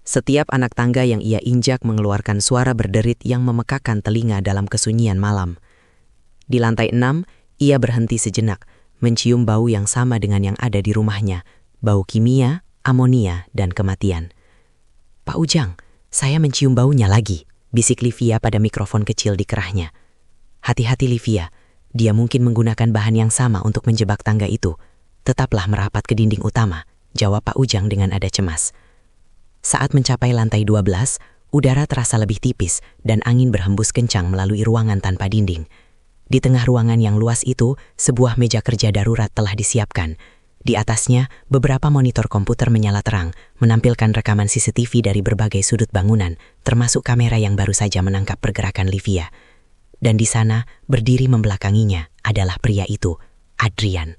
Speaker 3: Setiap anak tangga yang ia injak mengeluarkan suara berderit yang memekakan telinga dalam kesunyian malam. Di lantai 6, ia berhenti sejenak, mencium bau yang sama dengan yang ada di rumahnya, bau kimia, amonia, dan kematian. "Pak Ujang, saya mencium baunya lagi," bisik Livia pada mikrofon kecil di kerahnya. "Hati-hati Livia, dia mungkin menggunakan bahan yang sama untuk menjebak tangga itu. Tetaplah merapat ke dinding utama," jawab Pak Ujang dengan nada cemas. Saat mencapai lantai 12, udara terasa lebih tipis dan angin berhembus kencang melalui ruangan tanpa dinding. Di tengah ruangan yang luas itu, sebuah meja kerja darurat telah disiapkan.
Speaker 1: Di atasnya, beberapa monitor komputer menyala terang, menampilkan rekaman CCTV dari berbagai sudut bangunan, termasuk kamera yang baru saja menangkap pergerakan Livia. Dan di sana, berdiri membelakanginya, adalah pria itu, Adrian.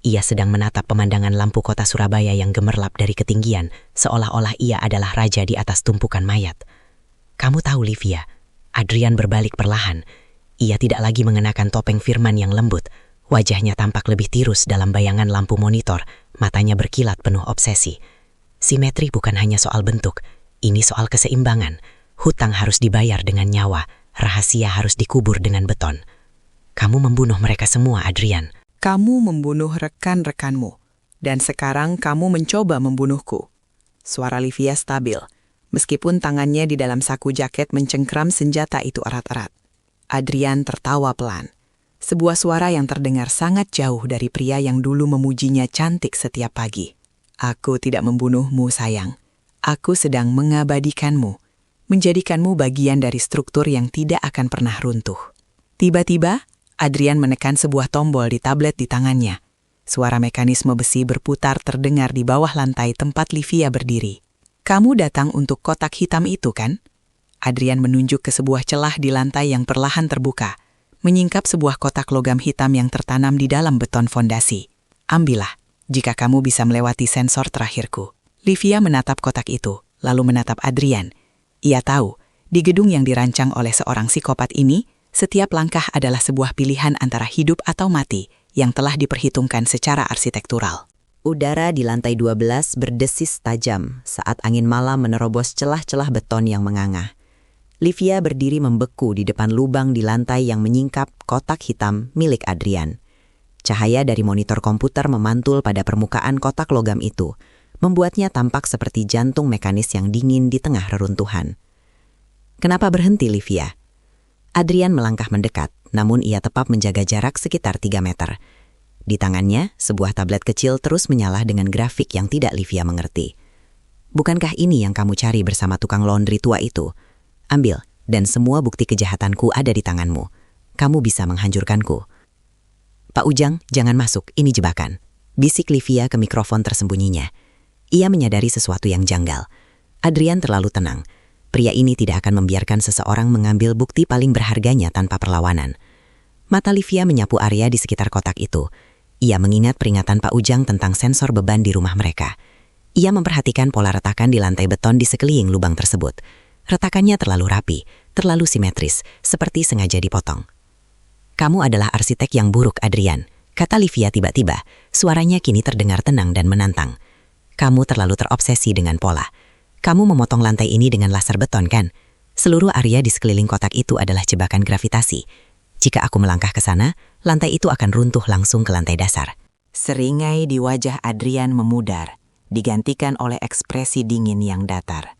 Speaker 1: Ia sedang menatap pemandangan lampu kota Surabaya yang gemerlap dari ketinggian, seolah-olah ia adalah raja di atas tumpukan mayat. Kamu tahu, Livia, Adrian berbalik perlahan. Ia tidak lagi mengenakan topeng Firman yang lembut. Wajahnya tampak lebih tirus dalam bayangan lampu monitor, matanya berkilat penuh obsesi. Simetri bukan hanya soal bentuk, ini soal keseimbangan. Hutang harus dibayar dengan nyawa, rahasia harus dikubur dengan beton. Kamu membunuh mereka semua, Adrian.
Speaker 7: Kamu membunuh rekan-rekanmu, dan sekarang kamu mencoba membunuhku. Suara Livia stabil, meskipun tangannya di dalam saku jaket mencengkram senjata itu erat-erat. Adrian tertawa pelan. Sebuah suara yang terdengar sangat jauh dari pria yang dulu memujinya cantik setiap pagi. Aku tidak membunuhmu, sayang. Aku sedang mengabadikanmu, menjadikanmu bagian dari struktur yang tidak akan pernah runtuh. Tiba-tiba, Adrian menekan sebuah tombol di tablet di tangannya. Suara mekanisme besi berputar terdengar di bawah lantai tempat Livia berdiri. Kamu datang untuk kotak hitam itu, kan? Adrian menunjuk ke sebuah celah di lantai yang perlahan terbuka, menyingkap sebuah kotak logam hitam yang tertanam di dalam beton fondasi. Ambillah, jika kamu bisa melewati sensor terakhirku. Livia menatap kotak itu, lalu menatap Adrian. Ia tahu, di gedung yang dirancang oleh seorang psikopat ini, setiap langkah adalah sebuah pilihan antara hidup atau mati yang telah diperhitungkan secara arsitektural.
Speaker 1: Udara di lantai 12 berdesis tajam saat angin malam menerobos celah-celah beton yang menganga. Livia berdiri membeku di depan lubang di lantai yang menyingkap kotak hitam milik Adrian. Cahaya dari monitor komputer memantul pada permukaan kotak logam itu, membuatnya tampak seperti jantung mekanis yang dingin di tengah reruntuhan. Kenapa berhenti, Livia? Adrian melangkah mendekat, namun ia tetap menjaga jarak sekitar 3 meter. Di tangannya, sebuah tablet kecil terus menyala dengan grafik yang tidak Livia mengerti. Bukankah ini yang kamu cari bersama tukang laundry tua itu? Ambil, dan semua bukti kejahatanku ada di tanganmu. Kamu bisa menghancurkanku. Pak Ujang, jangan masuk, ini jebakan. Bisik Livia ke mikrofon tersembunyinya. Ia menyadari sesuatu yang janggal. Adrian terlalu tenang. Pria ini tidak akan membiarkan seseorang mengambil bukti paling berharganya tanpa perlawanan. Mata Livia menyapu area di sekitar kotak itu. Ia mengingat peringatan Pak Ujang tentang sensor beban di rumah mereka. Ia memperhatikan pola retakan di lantai beton di sekeliling lubang tersebut. Retakannya terlalu rapi, terlalu simetris, seperti sengaja dipotong. Kamu adalah arsitek yang buruk, Adrian, kata Livia tiba-tiba. Suaranya kini terdengar tenang dan menantang. Kamu terlalu terobsesi dengan pola. Kamu memotong lantai ini dengan laser beton, kan? Seluruh area di sekeliling kotak itu adalah jebakan gravitasi. Jika aku melangkah ke sana, lantai itu akan runtuh langsung ke lantai dasar.
Speaker 2: Seringai di wajah Adrian memudar, digantikan oleh ekspresi dingin yang datar.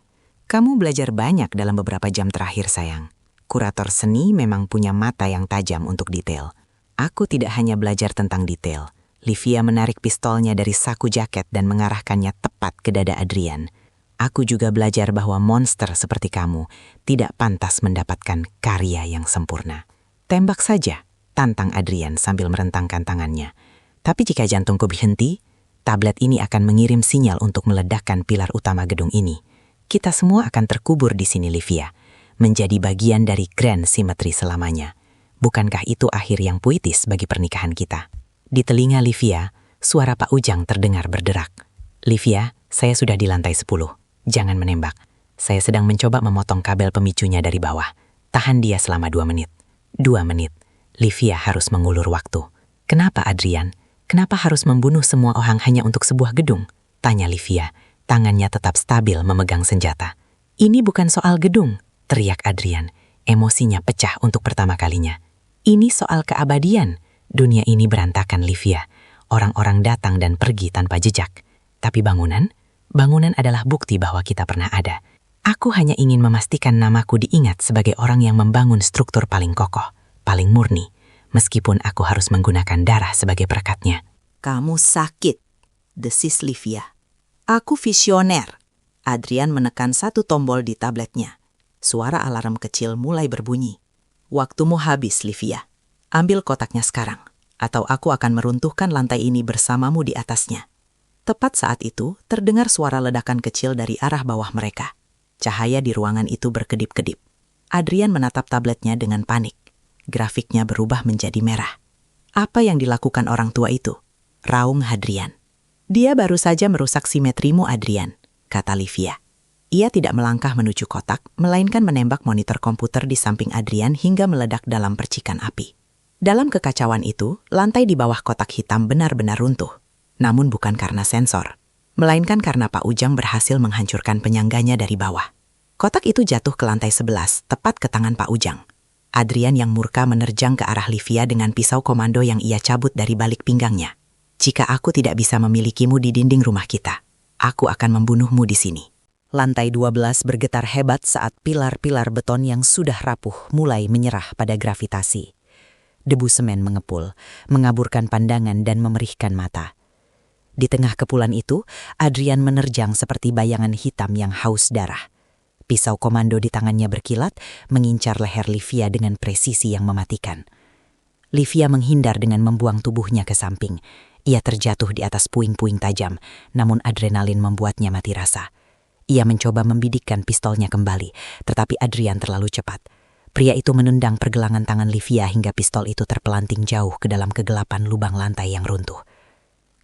Speaker 2: Kamu belajar banyak dalam beberapa jam terakhir, sayang. Kurator seni memang punya mata yang tajam untuk detail. Aku tidak hanya belajar tentang detail. Livia menarik pistolnya dari saku jaket dan mengarahkannya tepat ke dada Adrian. Aku juga belajar bahwa monster seperti kamu tidak pantas mendapatkan karya yang sempurna. Tembak saja, tantang Adrian sambil merentangkan tangannya. Tapi jika jantungku berhenti, tablet ini akan mengirim sinyal untuk meledakkan pilar utama gedung ini. Kita semua akan terkubur di sini, Livia, menjadi bagian dari grand simetri selamanya. Bukankah itu akhir yang puitis bagi pernikahan kita? Di telinga Livia, suara Pak Ujang terdengar berderak. Livia, saya sudah di lantai 10. Jangan menembak. Saya sedang mencoba memotong kabel pemicunya dari bawah. Tahan dia selama 2 menit. 2 menit. Livia harus mengulur waktu. Kenapa, Adrian? Kenapa harus membunuh semua orang hanya untuk sebuah gedung? Tanya Livia. Tangannya tetap stabil memegang senjata. Ini bukan soal gedung, teriak Adrian. Emosinya pecah untuk pertama kalinya. Ini soal keabadian. Dunia ini berantakan, Livia. Orang-orang datang dan pergi tanpa jejak. Tapi bangunan adalah bukti bahwa kita pernah ada. Aku hanya ingin memastikan namaku diingat sebagai orang yang membangun struktur paling kokoh, paling murni, meskipun aku harus menggunakan darah sebagai perekatnya.
Speaker 3: Kamu sakit, desis Livia. Aku visioner. Adrian menekan satu tombol di tabletnya. Suara alarm kecil mulai berbunyi. Waktumu habis, Livia. Ambil kotaknya sekarang.
Speaker 1: atau aku akan meruntuhkan lantai ini bersamamu di atasnya." Tepat saat itu, terdengar suara ledakan kecil dari arah bawah mereka. Cahaya di ruangan itu berkedip-kedip. Adrian menatap tabletnya dengan panik. Grafiknya berubah menjadi merah. "Apa yang dilakukan orang tua itu?" raung Hadrian. "Dia baru saja merusak simetrimu, Adrian," kata Livia. Ia tidak melangkah menuju kotak, melainkan menembak monitor komputer di samping Adrian hingga meledak dalam percikan api. Dalam kekacauan itu, lantai di bawah kotak hitam benar-benar runtuh. Namun bukan karena sensor, melainkan karena Pak Ujang berhasil menghancurkan penyangganya dari bawah. Kotak itu jatuh ke lantai 11, tepat ke tangan Pak Ujang. Adrian yang murka menerjang ke arah Livia dengan pisau komando yang ia cabut dari balik pinggangnya. "Jika aku tidak bisa memilikimu di dinding rumah kita, aku akan membunuhmu di sini."
Speaker 3: Lantai 12 bergetar hebat saat pilar-pilar beton yang sudah rapuh mulai menyerah pada gravitasi. Debu semen mengepul, mengaburkan pandangan dan memerihkan mata. Di tengah kepulan itu, Adrian menerjang seperti bayangan hitam yang haus darah. Pisau komando di tangannya berkilat, mengincar leher Livia dengan presisi yang mematikan. Livia menghindar dengan membuang tubuhnya ke samping. Ia terjatuh di atas puing-puing tajam, namun adrenalin membuatnya mati rasa. Ia mencoba membidikkan pistolnya kembali, tetapi Adrian terlalu cepat. Pria itu menendang pergelangan tangan Livia hingga pistol itu terpelanting jauh ke dalam kegelapan lubang lantai yang runtuh.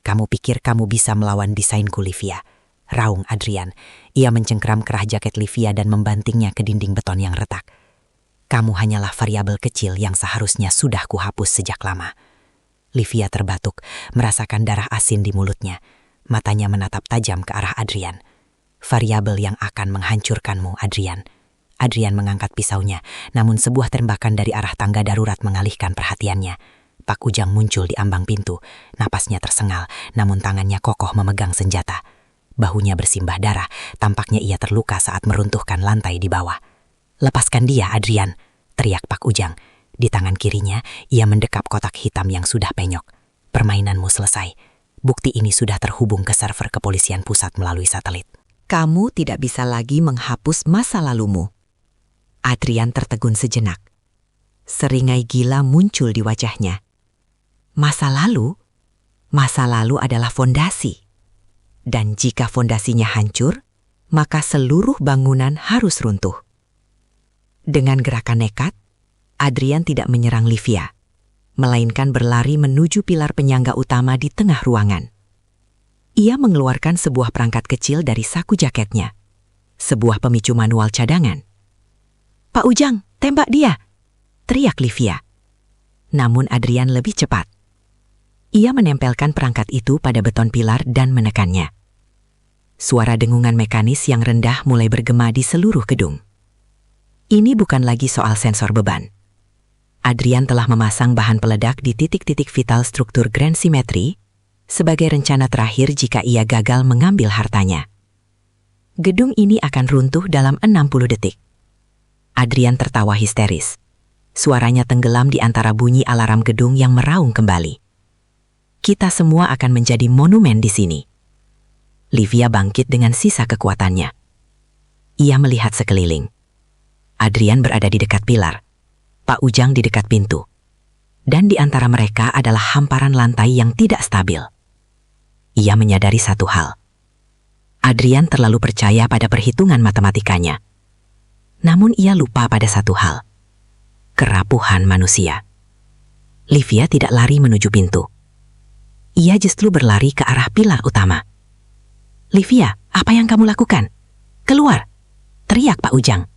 Speaker 3: "Kamu pikir kamu bisa melawan desainku, Livia?" raung Adrian. Ia mencengkram kerah jaket Livia dan membantingnya ke dinding beton yang retak. "Kamu hanyalah variabel kecil yang seharusnya sudah kuhapus sejak lama." Livia terbatuk, merasakan darah asin di mulutnya. Matanya menatap tajam ke arah Adrian. "Variabel yang akan menghancurkanmu, Adrian." Adrian mengangkat pisaunya, namun sebuah tembakan dari arah tangga darurat mengalihkan perhatiannya. Pak Ujang muncul di ambang pintu. Napasnya tersengal, namun tangannya kokoh memegang senjata. Bahunya bersimbah darah, tampaknya ia terluka saat meruntuhkan lantai di bawah. "Lepaskan dia, Adrian," teriak Pak Ujang. Di tangan kirinya, ia mendekap kotak hitam yang sudah penyok. "Permainanmu selesai. Bukti ini sudah terhubung ke server kepolisian pusat melalui satelit. Kamu tidak bisa lagi menghapus masa lalumu." Adrian tertegun sejenak. Seringai gila muncul di wajahnya. Masa lalu? Masa lalu adalah fondasi. Dan jika fondasinya hancur, maka seluruh bangunan harus runtuh. Dengan gerakan nekat, Adrian tidak menyerang Livia, melainkan berlari menuju pilar penyangga utama di tengah ruangan. Ia mengeluarkan sebuah perangkat kecil dari saku jaketnya, sebuah pemicu manual cadangan. "Pak Ujang, tembak dia!" teriak Livia. Namun Adrian lebih cepat. Ia menempelkan perangkat itu pada beton pilar dan menekannya. Suara dengungan mekanis yang rendah mulai bergema di seluruh gedung. Ini bukan lagi soal sensor beban. Adrian telah memasang bahan peledak di titik-titik vital struktur grand simetri sebagai rencana terakhir jika ia gagal mengambil hartanya. Gedung ini akan runtuh dalam 60 detik. Adrian tertawa histeris. Suaranya tenggelam di antara bunyi alarm gedung yang meraung kembali. "Kita semua akan menjadi monumen di sini." Livia bangkit dengan sisa kekuatannya. Ia melihat sekeliling. Adrian berada di dekat pilar, Pak Ujang di dekat pintu. Dan di antara mereka adalah hamparan lantai yang tidak stabil. Ia menyadari satu hal. Adrian terlalu percaya pada perhitungan matematikanya. Namun ia lupa pada satu hal. Kerapuhan manusia. Livia tidak lari menuju pintu. Ia justru berlari ke arah pilar utama. "Livia, apa yang kamu lakukan? Keluar!" teriak Pak Ujang.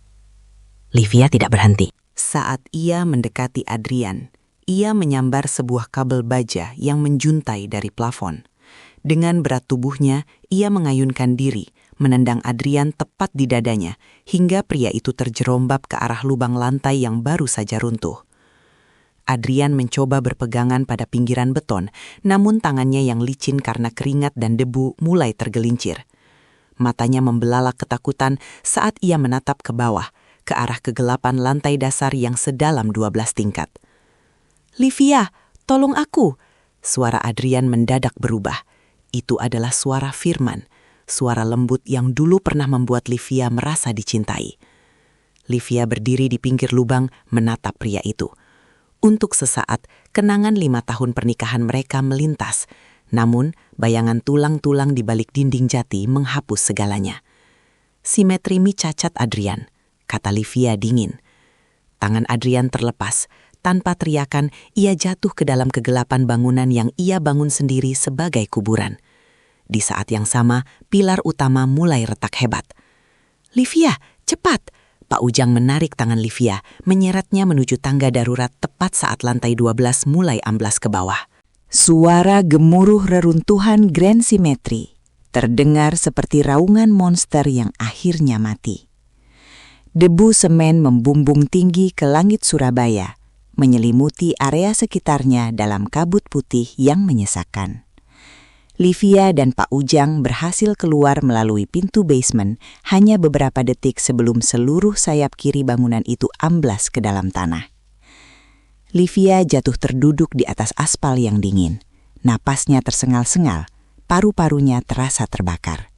Speaker 3: Livia tidak berhenti. Saat ia mendekati Adrian, ia menyambar sebuah kabel baja yang menjuntai dari plafon. Dengan berat tubuhnya, ia mengayunkan diri, menendang Adrian tepat di dadanya, hingga pria itu terjerombab ke arah lubang lantai yang baru saja runtuh. Adrian mencoba berpegangan pada pinggiran beton, namun tangannya yang licin karena keringat dan debu mulai tergelincir. Matanya membelalak ketakutan saat ia menatap ke bawah, ke arah kegelapan lantai dasar yang sedalam 12 tingkat. "Livia, tolong aku!" Suara Adrian mendadak berubah. Itu adalah suara Firman, suara lembut yang dulu pernah membuat Livia merasa dicintai. Livia berdiri di pinggir lubang menatap pria itu. Untuk sesaat, kenangan 5 tahun pernikahan mereka melintas. Namun, bayangan tulang-tulang di balik dinding jati menghapus segalanya. "Simetri mi cacat, Adrian," kata Livia dingin. Tangan Adrian terlepas. Tanpa teriakan, ia jatuh ke dalam kegelapan bangunan yang ia bangun sendiri sebagai kuburan. Di saat yang sama, pilar utama mulai retak hebat. "Livia, cepat!" Pak Ujang menarik tangan Livia, menyeretnya menuju tangga darurat tepat saat lantai 12 mulai amblas ke bawah.
Speaker 1: Suara gemuruh reruntuhan Grand Simetri terdengar seperti raungan monster yang akhirnya mati. Debu semen membumbung tinggi ke langit Surabaya, menyelimuti area sekitarnya dalam kabut putih yang menyesakkan. Livia dan Pak Ujang berhasil keluar melalui pintu basement hanya beberapa detik sebelum seluruh sayap kiri bangunan itu amblas ke dalam tanah. Livia jatuh terduduk di atas aspal yang dingin. Napasnya tersengal-sengal, paru-parunya terasa terbakar.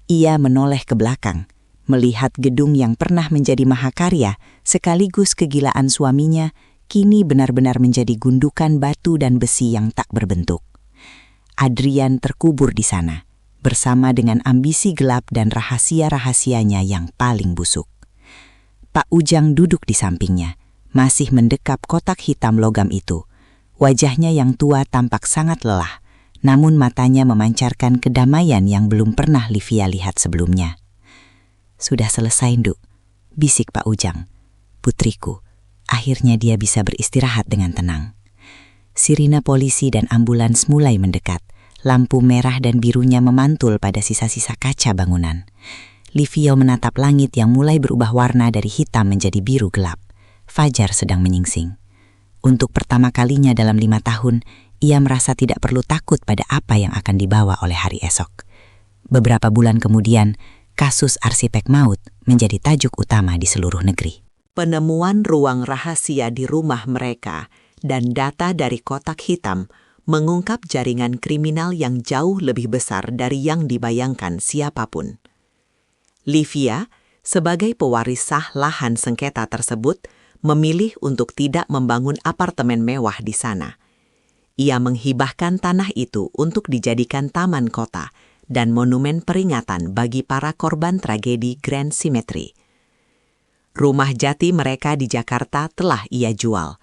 Speaker 1: Ia menoleh ke belakang, melihat gedung yang pernah menjadi mahakarya sekaligus kegilaan suaminya kini benar-benar menjadi gundukan batu dan besi yang tak berbentuk. Adrian terkubur di sana, bersama dengan ambisi gelap dan rahasia-rahasianya yang paling busuk. Pak Ujang duduk di sampingnya, masih mendekap kotak hitam logam itu. Wajahnya yang tua tampak sangat lelah, namun matanya memancarkan kedamaian yang belum pernah Livia lihat sebelumnya. "Sudah selesai, Nduk," bisik Pak Ujang. "Putriku, akhirnya dia bisa beristirahat dengan tenang." Sirine polisi dan ambulans mulai mendekat. Lampu merah dan birunya memantul pada sisa-sisa kaca bangunan. Livia menatap langit yang mulai berubah warna dari hitam menjadi biru gelap. Fajar sedang menyingsing. Untuk pertama kalinya dalam 5 tahun, ia merasa tidak perlu takut pada apa yang akan dibawa oleh hari esok. Beberapa bulan kemudian, kasus arsitek maut menjadi tajuk utama di seluruh negeri.
Speaker 3: Penemuan ruang rahasia di rumah mereka dan data dari kotak hitam mengungkap jaringan kriminal yang jauh lebih besar dari yang dibayangkan siapapun. Livia, sebagai pewaris sah lahan sengketa tersebut, memilih untuk tidak membangun apartemen mewah di sana. Ia menghibahkan tanah itu untuk dijadikan taman kota dan monumen peringatan bagi para korban tragedi Grand Simetri. Rumah jati mereka di Jakarta telah ia jual.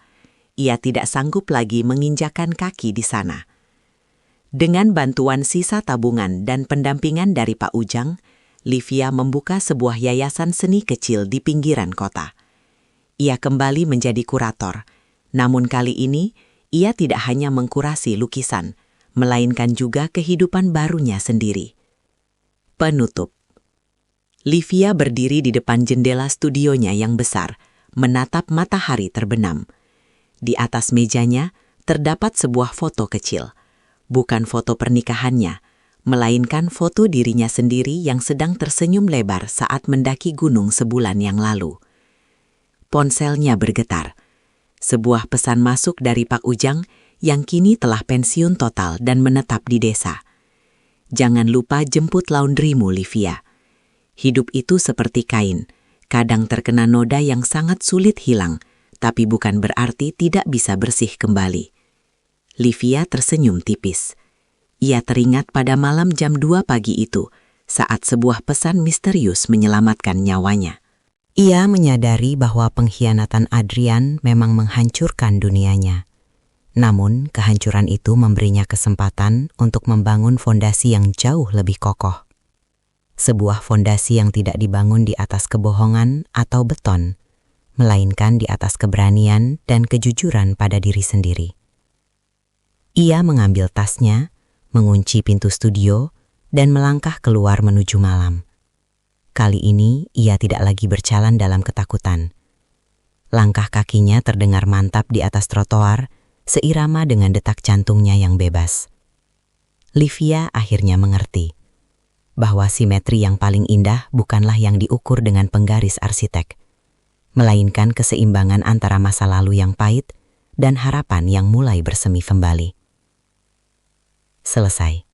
Speaker 3: Ia tidak sanggup lagi menginjakan kaki di sana. Dengan bantuan sisa tabungan dan pendampingan dari Pak Ujang, Livia membuka sebuah yayasan seni kecil di pinggiran kota. Ia kembali menjadi kurator, namun kali ini ia tidak hanya mengkurasi lukisan, melainkan juga kehidupan barunya sendiri. Penutup. Livia berdiri di depan jendela studionya yang besar, menatap matahari terbenam. Di atas mejanya terdapat sebuah foto kecil, bukan foto pernikahannya, melainkan foto dirinya sendiri yang sedang tersenyum lebar saat mendaki gunung sebulan yang lalu. Ponselnya bergetar. Sebuah pesan masuk dari Pak Ujang yang kini telah pensiun total dan menetap di desa. "Jangan lupa jemput laundrymu, Livia. Hidup itu seperti kain, kadang terkena noda yang sangat sulit hilang, tapi bukan berarti tidak bisa bersih kembali." Livia tersenyum tipis. Ia teringat pada malam jam 2 pagi itu, saat sebuah pesan misterius menyelamatkan nyawanya.
Speaker 2: Ia menyadari bahwa pengkhianatan Adrian memang menghancurkan dunianya. Namun, kehancuran itu memberinya kesempatan untuk membangun fondasi yang jauh lebih kokoh. Sebuah fondasi yang tidak dibangun di atas kebohongan atau beton, melainkan di atas keberanian dan kejujuran pada diri sendiri. Ia mengambil tasnya, mengunci pintu studio, dan melangkah keluar menuju malam. Kali ini ia tidak lagi berjalan dalam ketakutan. Langkah kakinya terdengar mantap di atas trotoar, seirama dengan detak jantungnya yang bebas. Livia akhirnya mengerti bahwa simetri yang paling indah bukanlah yang diukur dengan penggaris arsitek, melainkan keseimbangan antara masa lalu yang pahit dan harapan yang mulai bersemi kembali. Selesai.